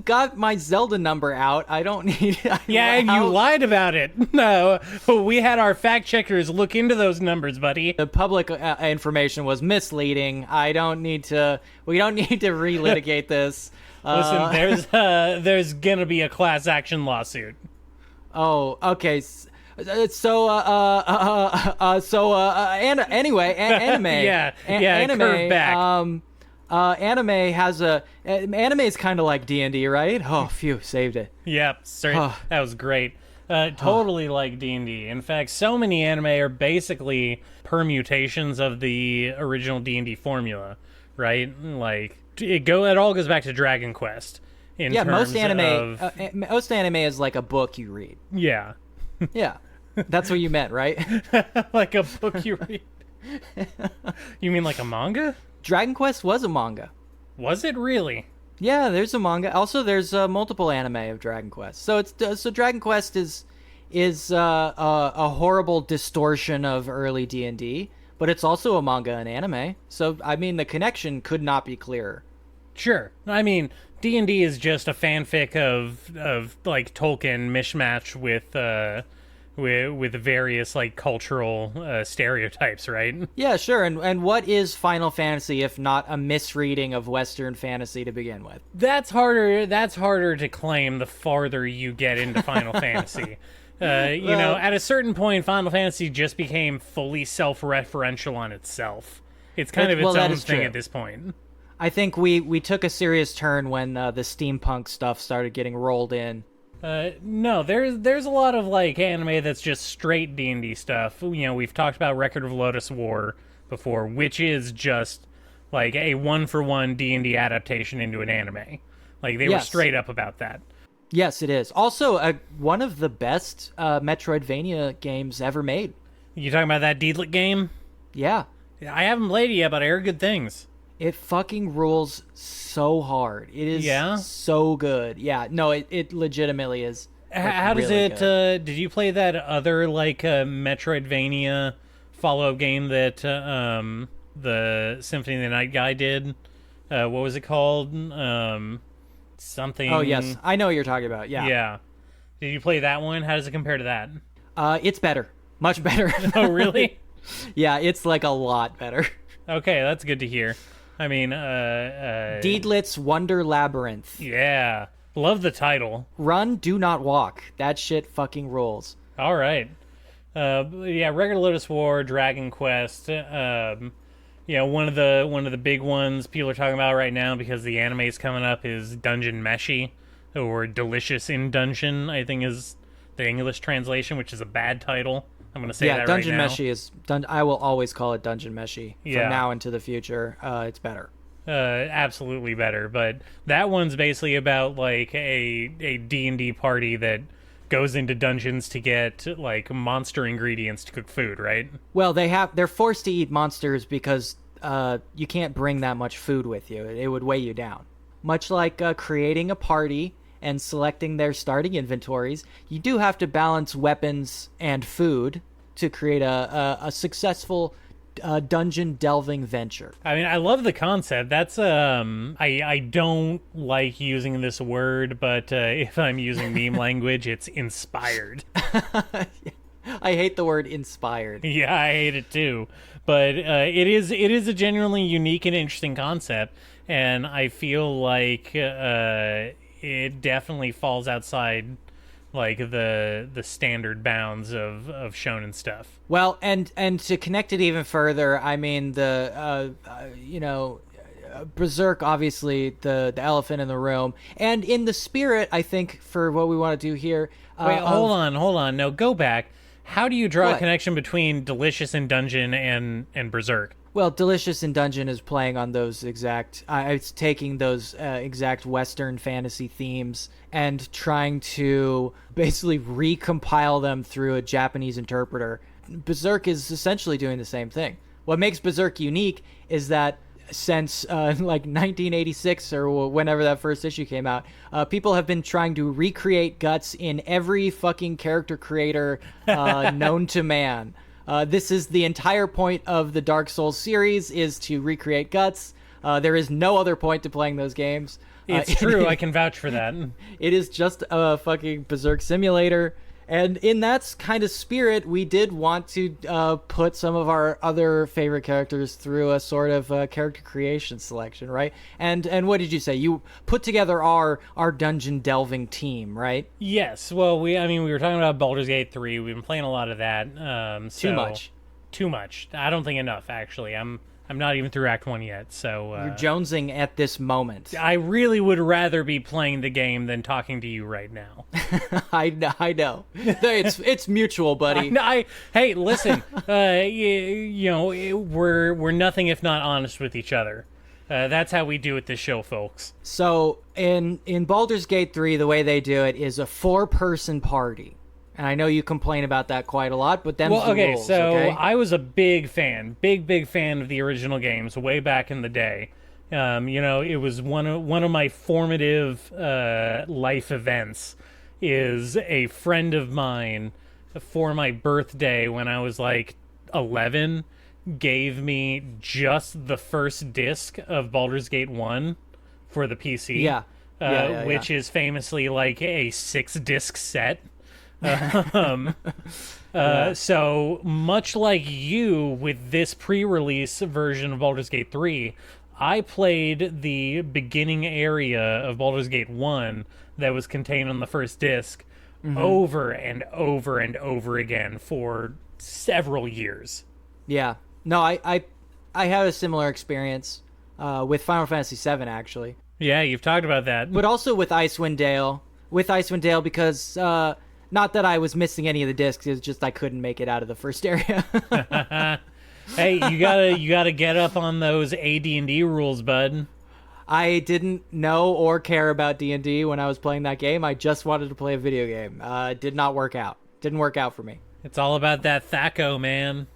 got my Zelda number out. I don't need. Yeah, and you lied about it. No, we had our fact checkers look into those numbers, buddy. The public information was misleading. We don't need to relitigate this. Listen, there's gonna be a class action lawsuit. Oh, okay. Anyway, anime. Anime. Curve back. Anime is kind of like D&D, right? Oh, phew, saved it. Yep, that was great. Totally like D&D. In fact, so many anime are basically permutations of the original D&D formula, right? Like it all goes back to Dragon Quest. Most anime is like a book you read. Yeah. Yeah. That's what you meant, right? Like a book you read. You mean like a manga? Dragon Quest was a manga. Was it really? Yeah, there's a manga. Also, there's multiple anime of Dragon Quest. So Dragon Quest is a horrible distortion of early D&D, but it's also a manga and anime. So I mean, the connection could not be clearer. Sure. I mean, D&D is just a fanfic of like Tolkien mishmash with various like cultural stereotypes, right? Yeah, sure. And what is Final Fantasy if not a misreading of Western fantasy to begin with? That's harder to claim the farther you get into Final Fantasy. At a certain point, Final Fantasy just became fully self-referential on itself. It's kind of its own thing at this point. I think we took a serious turn when the steampunk stuff started getting rolled in. No, there's a lot of like anime that's just straight D&D stuff. You know, we've talked about Record of Lodoss War before, which is just like a one-for-one D&D adaptation into an anime. Like they were straight up about that. Yes, it is. Also, one of the best Metroidvania games ever made. You talking about that Deedlit game? Yeah. I haven't played it yet, but I heard good things. It fucking rules so hard. It is so good. Yeah, no, it legitimately is. How does it, did you play that other, like, Metroidvania follow-up game that the Symphony of the Night guy did? What was it called? Something... Oh, yes. I know what you're talking about, yeah. Yeah. Did you play that one? How does it compare to that? It's better. Much better. Oh, really? Yeah, it's, like, a lot better. Okay, that's good to hear. I mean, Deedlit's Wonder Labyrinth. Yeah. Love the title. Run, do not walk. That shit fucking rules. All right. Yeah, Record of Lodoss War, Dragon Quest. One of the big ones people are talking about right now because the anime's coming up is Dungeon Meshi, or Delicious in Dungeon, I think is the English translation, which is a bad title. I'm going to say that right now. Yeah, Dungeon Meshi is... I will always call it Dungeon Meshi. From now into the future, it's better. Absolutely better. But that one's basically about, like, a D&D party that goes into dungeons to get, like, monster ingredients to cook food, right? Well, they're forced to eat monsters because you can't bring that much food with you. It would weigh you down. Much like creating a party... and selecting their starting inventories, you do have to balance weapons and food to create a successful dungeon delving venture. I mean, I love the concept. That's I don't like using this word, but if I'm using meme language, it's inspired. I hate the word inspired. Yeah, I hate it too. But it is a genuinely unique and interesting concept, and I feel like it definitely falls outside like the standard bounds of shonen stuff. Well, and to connect it even further, I mean the Berserk, obviously the elephant in the room, and in the spirit, I think for what we want to do here. Wait, hold on. No, go back. How do you draw a connection between Delicious in Dungeon and Berserk? Well, Delicious in Dungeon is playing on those exact... it's taking those exact Western fantasy themes and trying to basically recompile them through a Japanese interpreter. Berserk is essentially doing the same thing. What makes Berserk unique is that since like 1986 or whenever that first issue came out. People have been trying to recreate guts in every fucking character creator known to man. This is the entire point of the Dark Souls series, is to recreate guts. There is no other point to playing those games. It's true. I can vouch for that. It is just a fucking Berserk simulator. And in that kind of spirit, we did want to put some of our other favorite characters through a sort of character creation selection, right? And what did you say? You put together our dungeon delving team, right? Yes. Well, we were talking about Baldur's Gate 3. We've been playing a lot of that. Too much. I don't think enough, actually. I'm not even through Act 1 yet, so... You're jonesing at this moment. I really would rather be playing the game than talking to you right now. I know. It's mutual, buddy. Hey, listen. We're nothing if not honest with each other. That's how we do it this show, folks. So, in Baldur's Gate 3, the way they do it is a 4-person party. And I know you complain about that quite a lot, but them's the rules, okay? I was a big fan of the original games way back in the day. It was one of my formative life events. Is a friend of mine for my birthday when I was like 11 gave me just the first disc of Baldur's Gate 1 for the PC. Which is famously like a 6-disc set. So much like you with this pre-release version of Baldur's Gate 3, I played the beginning area of Baldur's Gate 1 that was contained on the first disc over and over and over again for several years. Yeah. No, I had a similar experience with Final Fantasy VII, actually. Yeah, you've talked about that. But also with Icewind Dale. Because... not that I was missing any of the discs, it was just I couldn't make it out of the first area. Hey, you gotta get up on those AD&D rules, bud. I didn't know or care about D&D when I was playing that game. I just wanted to play a video game. It did not work out. Didn't work out for me. It's all about that THAC0, man.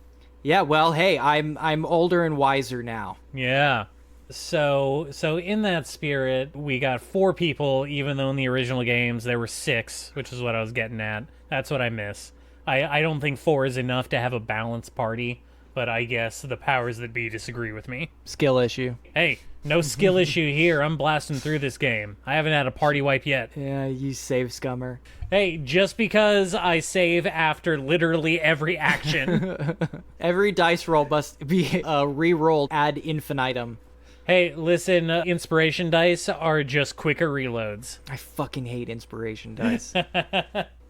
Yeah, well, hey, I'm older and wiser now. Yeah. So in that spirit, we got 4 people, even though in the original games there were 6, which is what I was getting at. That's what I miss. I don't think 4 is enough to have a balanced party, but I guess the powers that be disagree with me. Skill issue. Hey, no skill issue here. I'm blasting through this game. I haven't had a party wipe yet. Yeah, you save scummer. Hey, just because I save after literally every action. Every dice roll must be re-rolled ad infinitum. Hey, listen, inspiration dice are just quicker reloads. I fucking hate inspiration dice.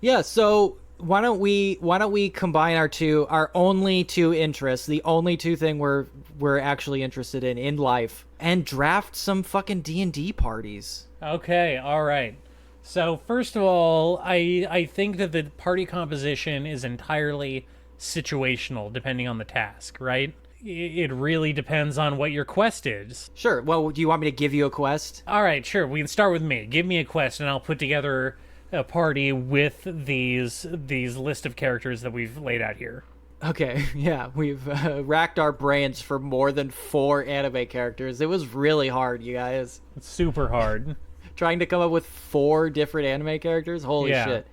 Yeah, so why don't we combine our only 2 interests, the only 2 thing we're actually interested in life, and draft some fucking D&D parties. Okay, all right. So first of all, I think that the party composition is entirely situational, depending on the task, right? It really depends on what your quest is. Sure. Well, do you want me to give you a quest? All right, sure. We can start with me. Give me a quest, and I'll put together a party with these list of characters that we've laid out here. Okay, yeah. We've racked our brains for more than 4 anime characters. It was really hard, you guys. It's super hard. Trying to come up with 4 different anime characters? Holy shit.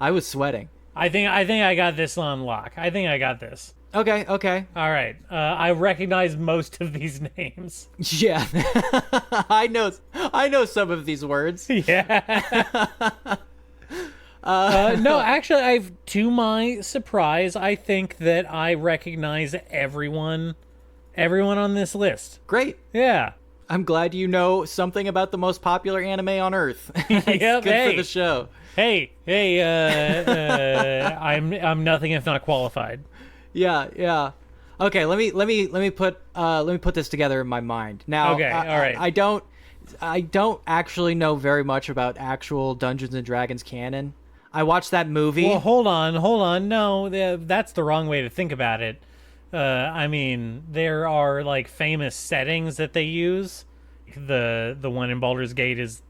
I was sweating. I think I got this on lock. I think I got this. Okay. All right. I recognize most of these names. Yeah. I know some of these words. Yeah. No, actually, to my surprise, I think that I recognize everyone on this list. Great. Yeah. I'm glad you know something about the most popular anime on Earth. It's yep, good for the show. Hey, I'm nothing if not qualified. Yeah. Okay, let me put this together in my mind. Now, okay, all right. I don't actually know very much about actual Dungeons and Dragons canon. I watched that movie. Well, hold on. No, that's the wrong way to think about it. I mean, there are like famous settings that they use. The one in Baldur's Gate is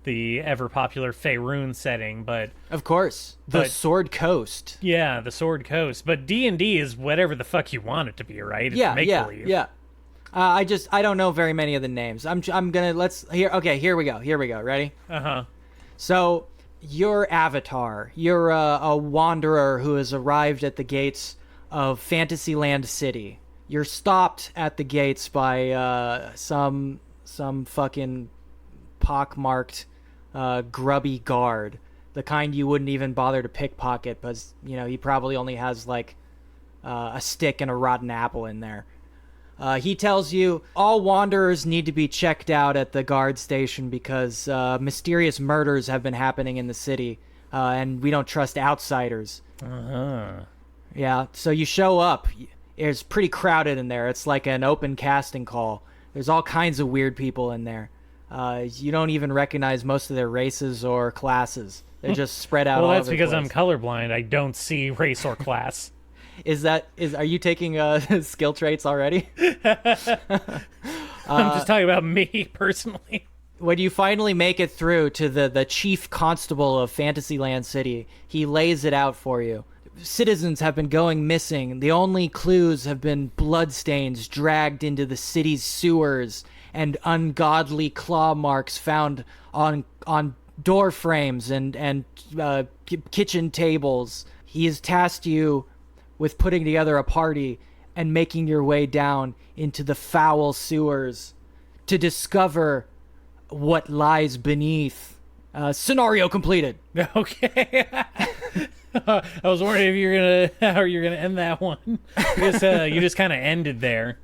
the ever popular Faerun setting, but of course, the Sword Coast. Yeah, the Sword Coast. But D&D is whatever the fuck you want it to be, right? It's yeah. I don't know very many of the names. I'm gonna here we go. Ready? So your avatar, you're a wanderer who has arrived at the gates of Fantasyland City. You're stopped at the gates by some fucking pockmarked grubby guard, the kind you wouldn't even bother to pickpocket, because he probably only has like a stick and a rotten apple in there. He tells you all wanderers need to be checked out at the guard station because mysterious murders have been happening in the city, and we don't trust outsiders. Yeah, so you show up. It's pretty crowded in there. It's like an open casting call. There's all kinds of weird people in there. You don't even recognize most of their races or classes. They're just spread out all over the place. Well, that's because I'm colorblind. I don't see race or class. Are you taking skill traits already? I'm just talking about me personally. When you finally make it through to the chief constable of Fantasyland City, he lays it out for you. Citizens have been going missing. The only clues have been bloodstains dragged into the city's sewers and ungodly claw marks found on door frames and kitchen tables. He has tasked you with putting together a party and making your way down into the foul sewers to discover what lies beneath. Scenario completed. Okay. I was wondering if how you're gonna end that one. You just kind of ended there.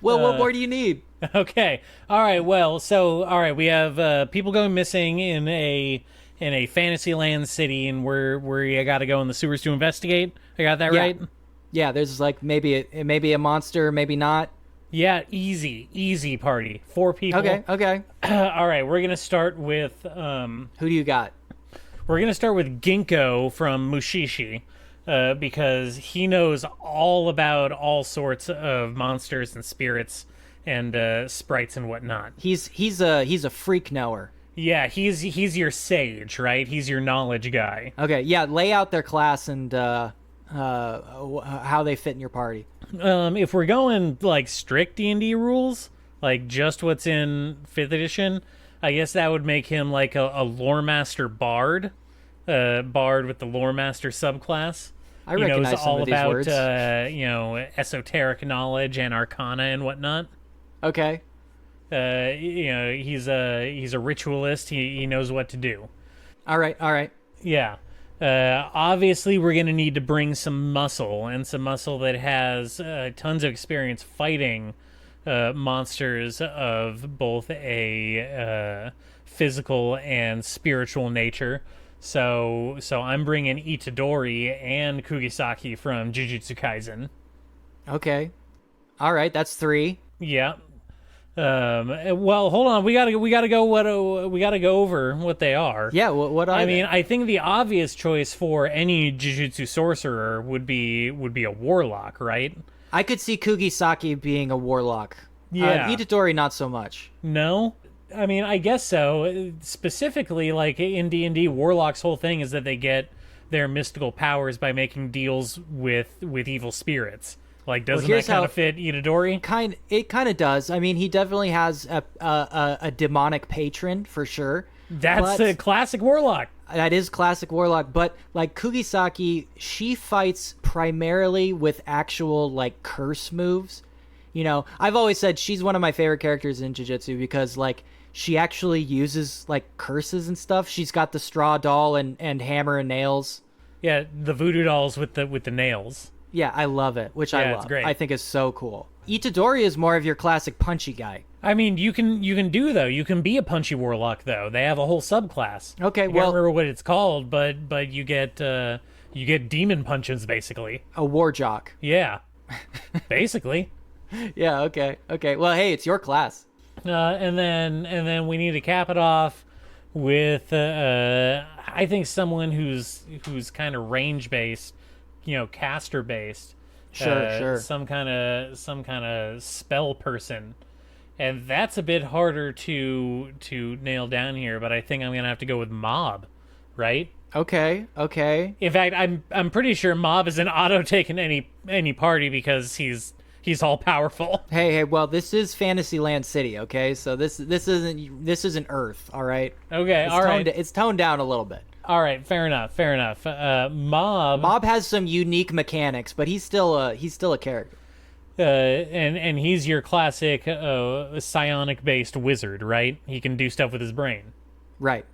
Well, what more do you need? Okay. All right. Well, we have people going missing in a Fantasyland city, and where you got to go in the sewers to investigate. I got that right? Yeah. There's like maybe a monster, maybe not. Yeah. Easy party. 4 people. Okay. All right. We're gonna start with Who do you got? We're going to start with Ginkgo from Mushishi, because he knows all about all sorts of monsters and spirits and sprites and whatnot. He's a freak knower. Yeah, he's your sage, right? He's your knowledge guy. Okay, yeah, lay out their class and how they fit in your party. If we're going like strict D&D rules, like just what's in 5th edition, I guess that would make him like a lore master bard, bard with the lore master subclass. I recognize some of these words. He knows all about esoteric knowledge and arcana and whatnot. Okay. He's a ritualist. He knows what to do. All right. Yeah. Obviously, we're gonna need to bring some muscle that has tons of experience fighting monsters of both a physical and spiritual nature. So I'm bringing Itadori and Kugisaki from Jujutsu Kaisen. Okay. All right, that's 3. Yeah. Well, hold on. We gotta go over what they are. Yeah. What are they? I think the obvious choice for any Jujutsu sorcerer would be a warlock, right? I could see Kugisaki being a warlock. Yeah. Itadori, not so much. No? I mean, I guess so. Specifically, like in D&D, warlocks' whole thing is that they get their mystical powers by making deals with evil spirits. Like, doesn't that kind of fit Itadori? It kind of does. I mean, he definitely has a demonic patron, for sure. That's a classic warlock. That is classic warlock, but like Kugisaki, she fights primarily with actual like curse moves. I've always said she's one of my favorite characters in Jujutsu because like she actually uses like curses and stuff. She's got the straw doll and hammer and nails. Yeah, the voodoo dolls with the nails. Yeah, I love it, which I love. It's great. I think is so cool. Itadori is more of your classic punchy guy. I mean, you can be a punchy warlock though. They have a whole subclass. Okay, I can't remember what it's called, but you get demon punches basically. A war jock. Yeah, basically. Yeah. Okay. Well, hey, it's your class. And then we need to cap it off with I think someone who's kind of range based, caster based. Sure. Some kind of spell person. And that's a bit harder to nail down here, but I think I'm gonna have to go with Mob, right? Okay. In fact, I'm pretty sure Mob is an auto take in any party because he's He's all powerful. Hey, well, this is Fantasyland City, okay? So this isn't Earth, all right? Okay, all right. It's toned down a little bit. All right, fair enough. Mob has some unique mechanics, but he's still a character. And he's your classic psionic-based wizard, right? He can do stuff with his brain. Right.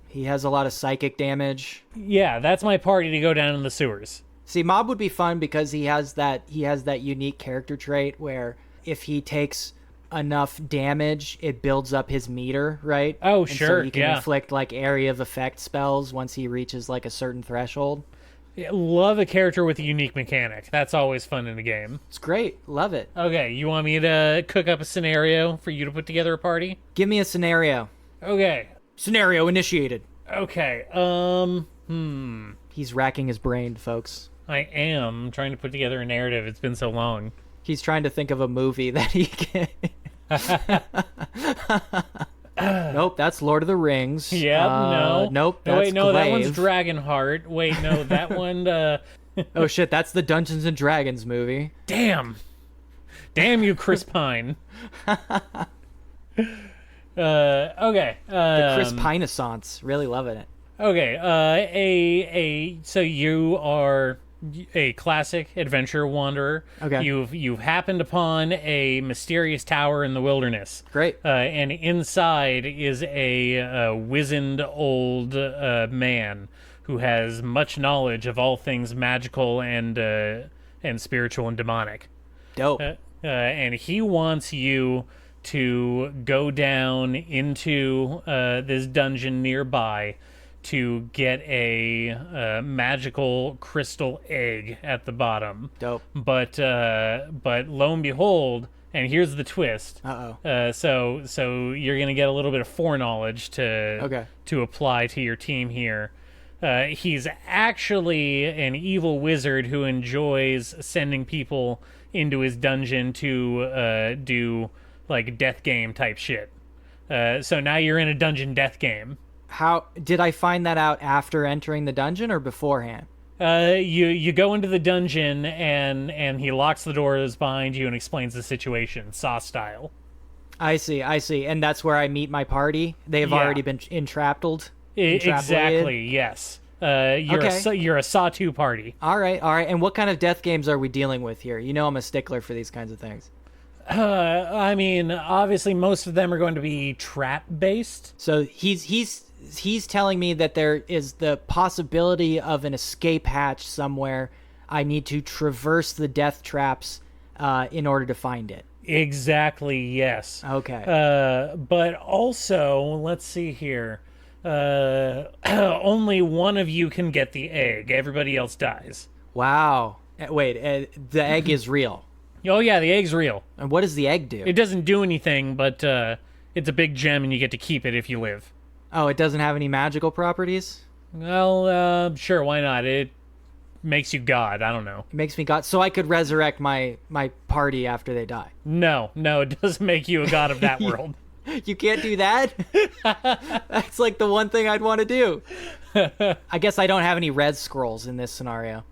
He has a lot of psychic damage. Yeah, that's my party to go down in the sewers. See, Mob would be fun because he has that unique character trait where if he takes enough damage, it builds up his meter, right? Oh, and sure, so he can inflict like area of effect spells once he reaches like a certain threshold. Yeah, love a character with a unique mechanic. That's always fun in a game. It's great. Love it. Okay, you want me to cook up a scenario for you to put together a party? Give me a scenario. Okay. Scenario initiated. Okay, He's racking his brain, folks. I am trying to put together a narrative. It's been so long. He's trying to think of a movie that he can... Nope, that's Lord of the Rings. Yeah, no. Nope, that's wait, no, that one's Glaive. Dragonheart. Wait, no, that one... Oh, shit, that's the Dungeons & Dragons movie. Damn you, Chris Pine. Okay. The Chris Pine-assance. Really loving it. Okay, so you are a classic adventure wanderer. Okay. You've happened upon a mysterious tower in the wilderness. Great. And inside is a wizened old man who has much knowledge of all things magical and spiritual and demonic. Dope. And he wants you to go down into this dungeon nearby to get a magical crystal egg at the bottom. Dope. But lo and behold, and here's the twist. So you're gonna get a little bit of foreknowledge to apply to your team here. He's actually an evil wizard who enjoys sending people into his dungeon to do like death game type shit. So now you're in a dungeon death game. How did I find that out after entering the dungeon or beforehand? You go into the dungeon and he locks the doors behind you and explains the situation, Saw style. I see. And that's where I meet my party? They've already been entrapped? Exactly, yes. You're a Saw 2 party. All right. And what kind of death games are we dealing with here? You know I'm a stickler for these kinds of things. I mean, obviously most of them are going to be trap-based. So he's telling me that there is the possibility of an escape hatch somewhere. I need to traverse the death traps in order to find it. Exactly, yes. Okay. But also, let's see here. Only one of you can get the egg. Everybody else dies. Wow. Wait, the egg is real. Oh, yeah, the egg's real. And what does the egg do? It doesn't do anything, but it's a big gem and you get to keep it if you live. Oh, it doesn't have any magical properties? Well, sure, why not? It makes you God. I don't know. It makes me God. So I could resurrect my party after they die. No, it doesn't make you a god of that world. You can't do that? That's like the one thing I'd want to do. I guess I don't have any red scrolls in this scenario.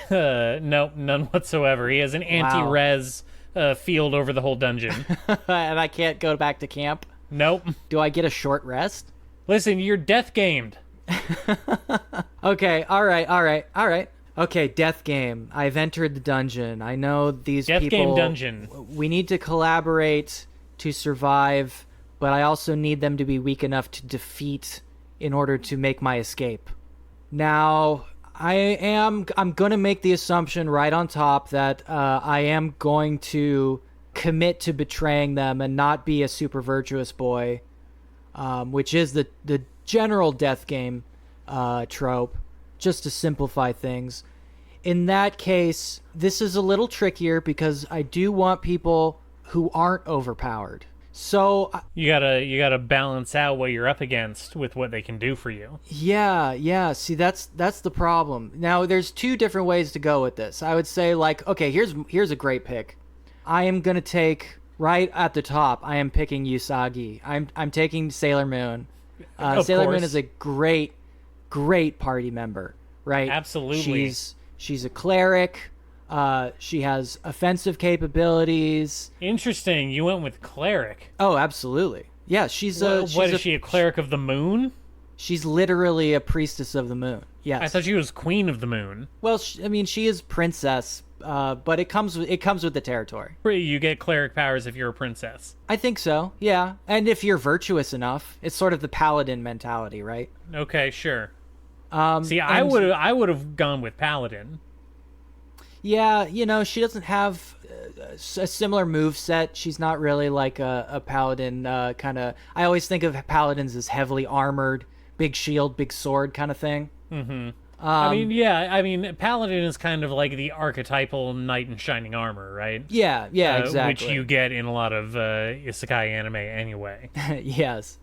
No, none whatsoever. He has an anti-res field over the whole dungeon. And I can't go back to camp? Nope. Do I get a short rest? Listen, you're death gamed. Okay, all right. Okay, death game. I've entered the dungeon. I know these death people... Death game dungeon. We need to collaborate to survive, but I also need them to be weak enough to defeat in order to make my escape. Now, I'm going to make the assumption right on top that I am going to commit to betraying them and not be a super virtuous boy, which is the general death game trope, just to simplify things. In that case, this is a little trickier because I do want people who aren't overpowered. So you gotta balance out what you're up against with what they can do for you. Yeah. See, that's the problem. Now, there's two different ways to go with this. I would say, like, okay, here's a great pick. I am gonna take right at the top. I am picking Usagi. I'm taking Sailor Moon. Sailor Moon is a great party member, right? Absolutely. She's a cleric. She has offensive capabilities. Interesting. You went with cleric. Oh, absolutely. Yeah, she's a... What is she, a cleric of the moon? She's literally a priestess of the moon. Yes. I thought she was queen of the moon. Well, I mean, she is princess, but it comes with the territory. You get cleric powers if you're a princess. I think so, yeah. And if you're virtuous enough, it's sort of the paladin mentality, right? Okay, sure. See, I would have gone with paladin. Yeah, she doesn't have a similar move set. She's not really like a paladin kind of... I always think of paladins as heavily armored, big shield, big sword kind of thing. Mm-hmm. Paladin is kind of like the archetypal knight in shining armor, right? Yeah, exactly. Which you get in a lot of isekai anime anyway. Yes.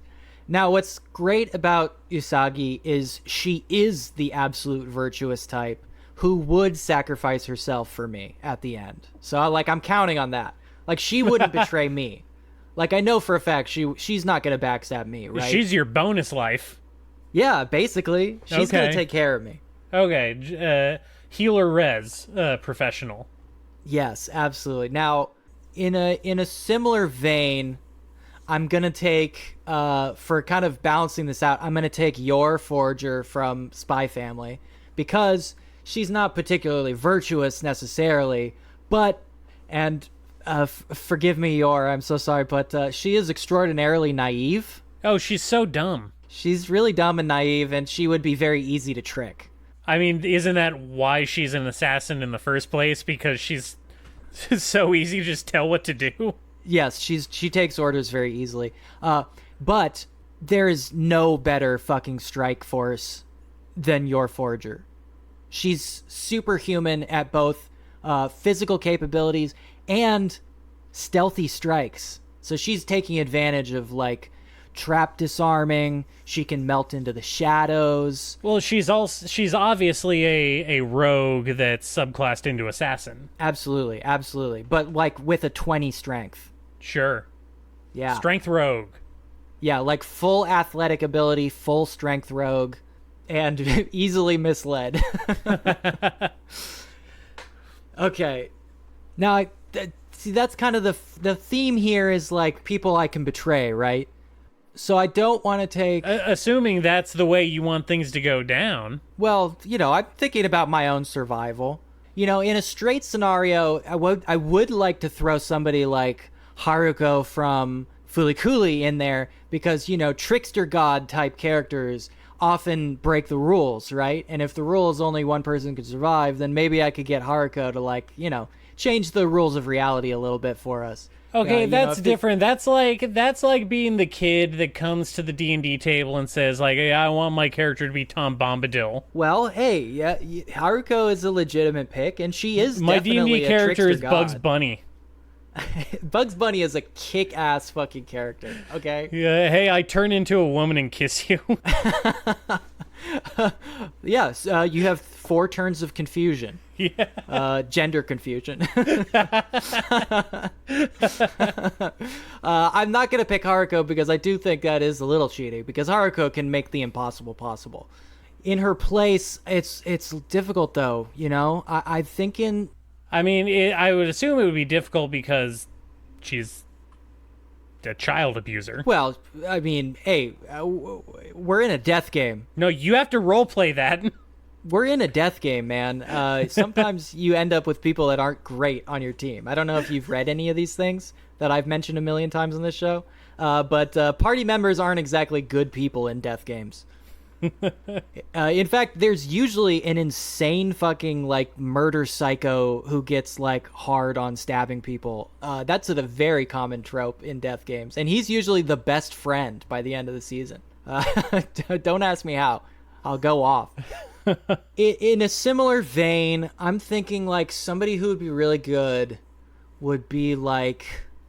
Now, what's great about Usagi is she is the absolute virtuous type who would sacrifice herself for me at the end. So, I'm counting on that. She wouldn't betray me. I know for a fact she's not going to backstab me, right? She's your bonus life. Yeah, basically. She's going to take care of me. Okay, healer res, professional. Yes, absolutely. Now, in a similar vein, I'm going to take, for kind of balancing this out, I'm going to take your Forger from Spy Family, because she's not particularly virtuous necessarily, but, and forgive me, Yor, I'm so sorry, but she is extraordinarily naive. Oh, she's so dumb. She's really dumb and naive, and she would be very easy to trick. I mean, isn't that why she's an assassin in the first place? Because she's so easy to just tell what to do? Yes, she takes orders very easily. But there is no better fucking strike force than your Forger. She's superhuman at both physical capabilities and stealthy strikes. So she's taking advantage of, trap disarming. She can melt into the shadows. Well, she's obviously a rogue that's subclassed into assassin. Absolutely. But with a 20 strength. Sure. Yeah. Strength rogue. Yeah, full athletic ability, full strength rogue, and easily misled. Okay. Now, see, that's kind of the theme here is people I can betray, right? So I don't want to take... assuming that's the way you want things to go down. Well, I'm thinking about my own survival. In a straight scenario, I would like to throw somebody like Haruko from Fulikuli in there because, trickster god type characters often break the rules, right? And if the rule is only one person could survive, then maybe I could get Haruko to, change the rules of reality a little bit for us. Okay, that's different. That's like being the kid that comes to the D&D table and says, hey, I want my character to be Tom Bombadil. Well, hey, yeah, Haruko is a legitimate pick, and she is my definitely D&D character is god. Bugs Bunny. Bugs Bunny is a kick-ass fucking character, okay? Yeah, hey, I turn into a woman and kiss you. Yes, you have 4 turns of confusion. Yeah. Gender confusion. I'm not going to pick Haruko because I do think that is a little cheating, because Haruko can make the impossible possible. In her place, it's difficult, though, I'm thinking... I mean, I would assume it would be difficult because she's a child abuser. Well, I mean, hey, we're in a death game. No, you have to roleplay that. We're in a death game, man. Sometimes you end up with people that aren't great on your team. I don't know if you've read any of these things that I've mentioned a million times on this show, but party members aren't exactly good people in death games. In fact, there's usually an insane fucking murder psycho who gets hard on stabbing people. That's a very common trope in death games, and he's usually the best friend by the end of the season. Don't ask me how. I'll go off. In a similar vein, I'm thinking somebody who would be really good would be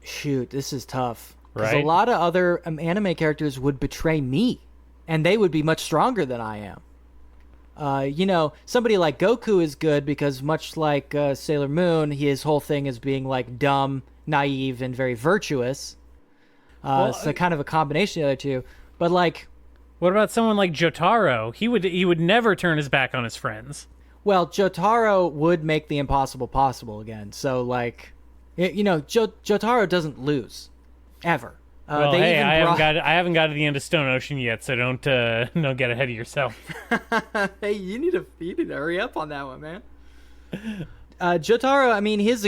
shoot, this is tough. Because a lot of other anime characters would betray me. And they would be much stronger than I am. Somebody like Goku is good because much like Sailor Moon, his whole thing is being dumb, naive, and very virtuous. So kind of a combination of the other two. But what about someone like Jotaro? He would never turn his back on his friends. Well, Jotaro would make the impossible possible again. So, like, Jotaro doesn't lose ever. Well, hey, I haven't got to the end of Stone Ocean yet, so don't get ahead of yourself. Hey, you need to hurry up on that one, man. Jotaro, I mean, he is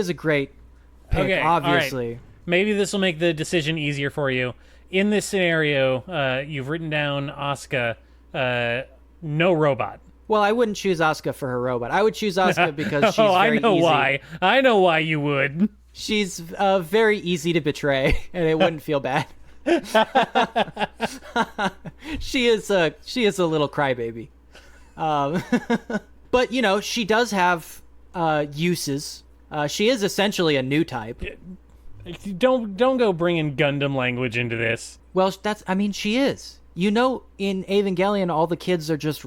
a great pick, obviously. All right. Maybe this will make the decision easier for you. In this scenario, you've written down Asuka, no robot. Well, I wouldn't choose Asuka for her robot. I would choose Asuka because she's very easy. Why. I know why you would. She's very easy to betray, and it wouldn't feel bad. She is a little crybaby. But, she does have uses. She is essentially a new type. Don't go bringing Gundam language into this. Well, she is. In Evangelion, all the kids are just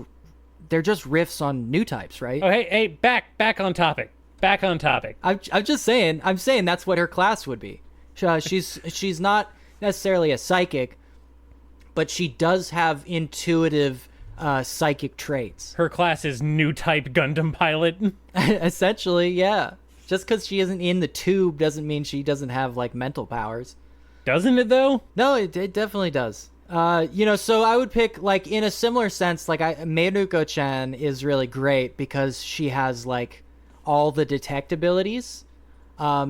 riffs on new types, right? Oh, hey, back on topic. Back on topic. I'm just saying. I'm saying that's what her class would be. She's not necessarily a psychic, but she does have intuitive psychic traits. Her class is new type Gundam pilot. Essentially, yeah. Just because she isn't in the tube doesn't mean she doesn't have like mental powers. Doesn't it though? No, it definitely does. So I would pick, like, in a similar sense, like Meiruko-chan is really great because she has like all the detect abilities.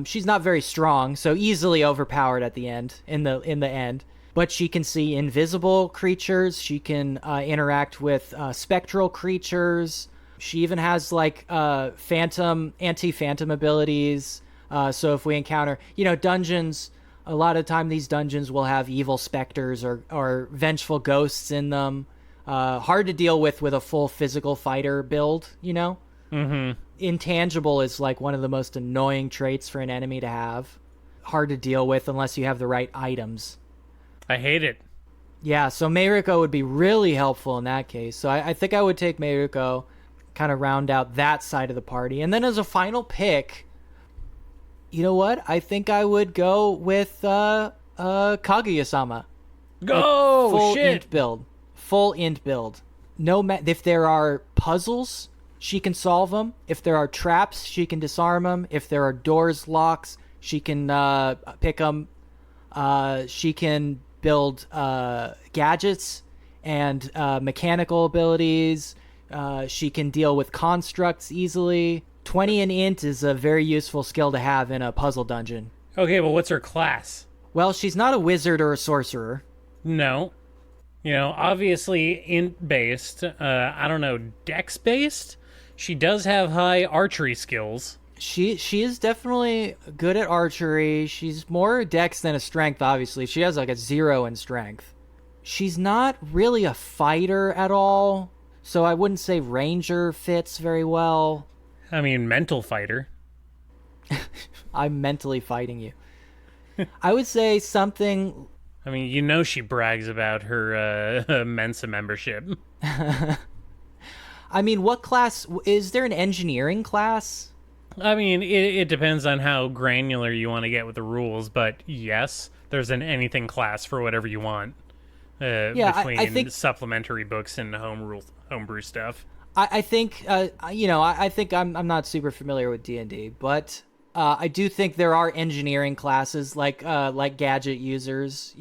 She's not very strong, so easily overpowered at the end, in the end. But she can see invisible creatures. She can interact with spectral creatures. She even has like anti-phantom abilities. So if we encounter, dungeons, a lot of time these dungeons will have evil specters or vengeful ghosts in them. Hard to deal with a full physical fighter build, Mm-hmm. Intangible is like one of the most annoying traits for an enemy to have. Hard to deal with unless you have the right items. I hate it. Yeah, so Meiruko would be really helpful in that case. So I think I would take Meiruko, kind of round out that side of the party. And then as a final pick, you know what? I think I would go with Kaguya-sama. Go! Full int build. Full int build. If there are puzzles, she can solve them. If there are traps, she can disarm them. If there are doors, locks, she can pick them. She can build gadgets and mechanical abilities. She can deal with constructs easily. 20 in int is a very useful skill to have in a puzzle dungeon. Okay, well, what's her class? Well, she's not a wizard or a sorcerer. No. Obviously int-based. I don't know, dex-based? She does have high archery skills. She is definitely good at archery. She's more dex than a strength, obviously. She has like a 0 in strength. She's not really a fighter at all, so I wouldn't say ranger fits very well. I mean, mental fighter. I'm mentally fighting you. I would say something... I mean, she brags about her Mensa membership. I mean, what class... Is there an engineering class? I mean, it depends on how granular you want to get with the rules, but yes, there's an anything class for whatever you want. Between I think, supplementary books and homebrew stuff. I think, I think I'm not super familiar with D&D, but I do think there are engineering classes like gadget users,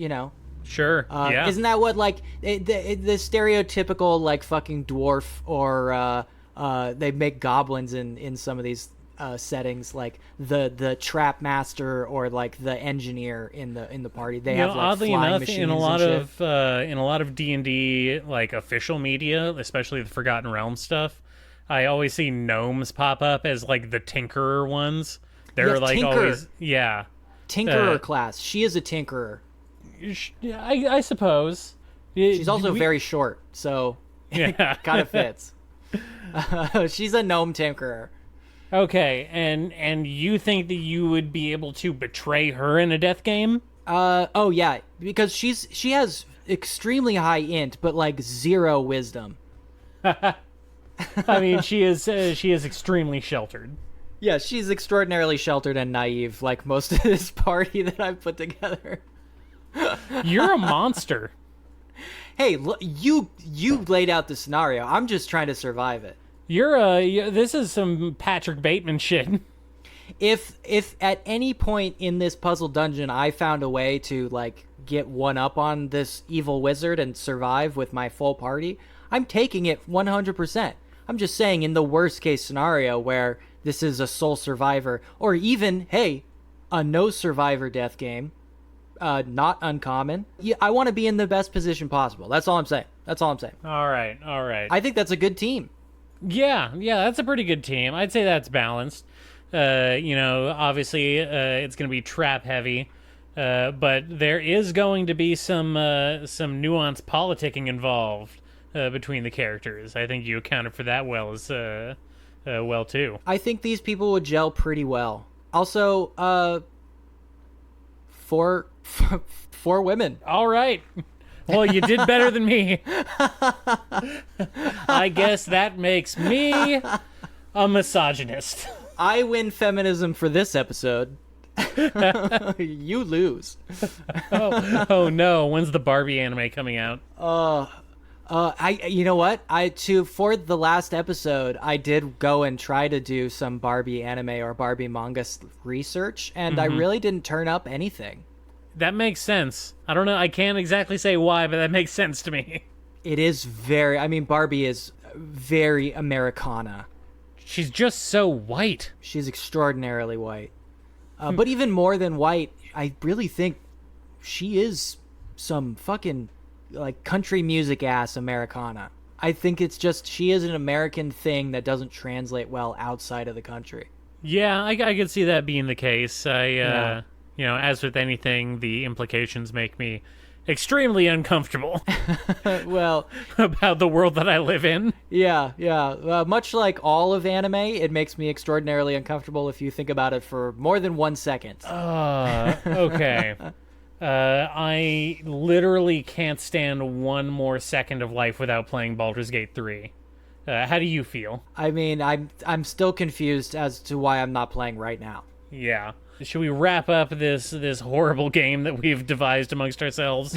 Sure, yeah. Isn't that what, like, the stereotypical, like, fucking dwarf or they make goblins in some of these settings, like the trap master or like the engineer in the party. They have like oddly flying enough, machines in a lot of D&D like official media, especially the Forgotten Realms stuff, I always see gnomes pop up as like the tinkerer ones. They're like tinker. Always, yeah, tinkerer class. She is a tinkerer. I suppose. She's also very short, so it kind of fits. She's a gnome tinkerer. Okay, and you think that you would be able to betray her in a death game? Oh yeah, because she has extremely high int, but like 0 wisdom. I mean, she is extremely sheltered. Yeah, she's extraordinarily sheltered and naive, like most of this party that I've put together. You're a monster. Hey, look, you laid out the scenario. I'm just trying to survive it. This is some Patrick Bateman shit. If at any point in this puzzle dungeon I found a way to like get one up on this evil wizard and survive with my full party, I'm taking it 100%. I'm just saying, in the worst case scenario where this is a sole survivor, or even, hey, a no survivor death game, not uncommon. Yeah, I want to be in the best position possible. That's all I'm saying. All right. I think that's a good team. Yeah, that's a pretty good team. I'd say that's balanced. Obviously, it's going to be trap heavy, but there is going to be some nuanced politicking involved between the characters. I think you accounted for that well too. I think these people would gel pretty well. Also, four women. All right. Well, you did better than me. I guess that makes me a misogynist. I win feminism for this episode. You lose. Oh no! When's the Barbie anime coming out? You know what? For the last episode, I did go and try to do some Barbie anime or Barbie manga research, and I really didn't turn up anything. That makes sense. I don't know. I can't exactly say why, but that makes sense to me. It is Barbie is very Americana. She's just so white. She's extraordinarily white. But even more than white, I really think she is some fucking like country music ass Americana. I think it's just she is an American thing that doesn't translate well outside of the country. Yeah, I could see that being the case. As with anything, the implications make me extremely uncomfortable. Well, about the world that I live in. Yeah. Much like all of anime, it makes me extraordinarily uncomfortable if you think about it for more than 1 second. Okay. I literally can't stand one more second of life without playing Baldur's Gate 3. How do you feel? I mean, I'm still confused as to why I'm not playing right now. Yeah. Should we wrap up this horrible game that we've devised amongst ourselves?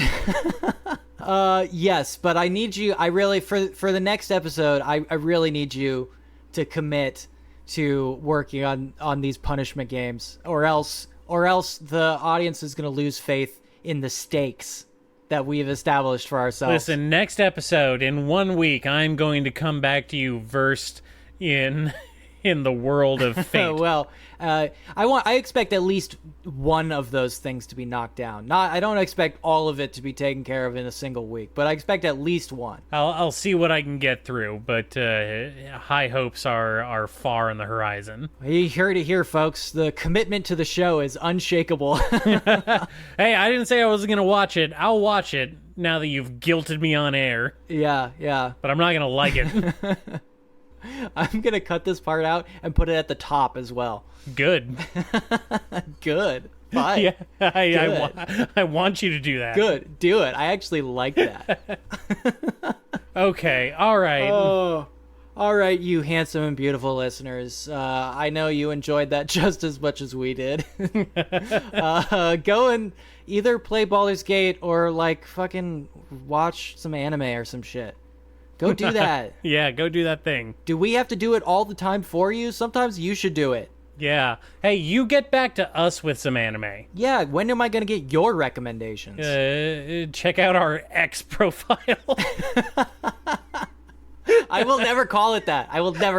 Yes, but I need you. I really for the next episode, I really need you to commit to working on these punishment games, or else the audience is going to lose faith in the stakes that we've established for ourselves. Listen, next episode in 1 week, I'm going to come back to you versed in the world of fate. Well, I expect at least one of those things to be knocked down. I don't expect all of it to be taken care of in a single week, but I expect at least one. I'll see what I can get through, but high hopes are far on the horizon. You heard it here, folks. The commitment to the show is unshakable. Hey, I didn't say I wasn't going to watch it. I'll watch it now that you've guilted me on air. Yeah. But I'm not going to like it. I'm going to cut this part out and put it at the top as well. Good. Good. Fine. Yeah, I want you to do that. Good. Do it. I actually like that. Okay. All right. Oh. All right, you handsome and beautiful listeners. I know you enjoyed that just as much as we did. Go and either play Baldur's Gate or like fucking watch some anime or some shit. Go do that. Yeah, go do that thing. Do we have to do it all the time for you? Sometimes you should do it. Yeah. Hey, you get back to us with some anime. Yeah, when am I going to get your recommendations? Check out our X profile. I will never call it that. I will die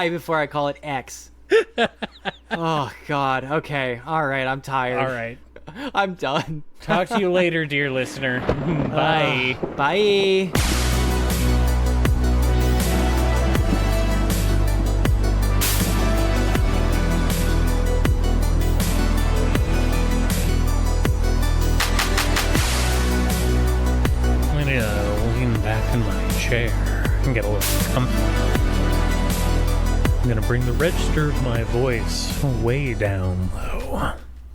before I call it X. Oh, God. Okay. All right. I'm tired. All right. I'm done. Talk to you later, dear listener. Bye. Bye. I'm gonna lean back in my chair and get a little comfy. I'm gonna bring the register of my voice way down low.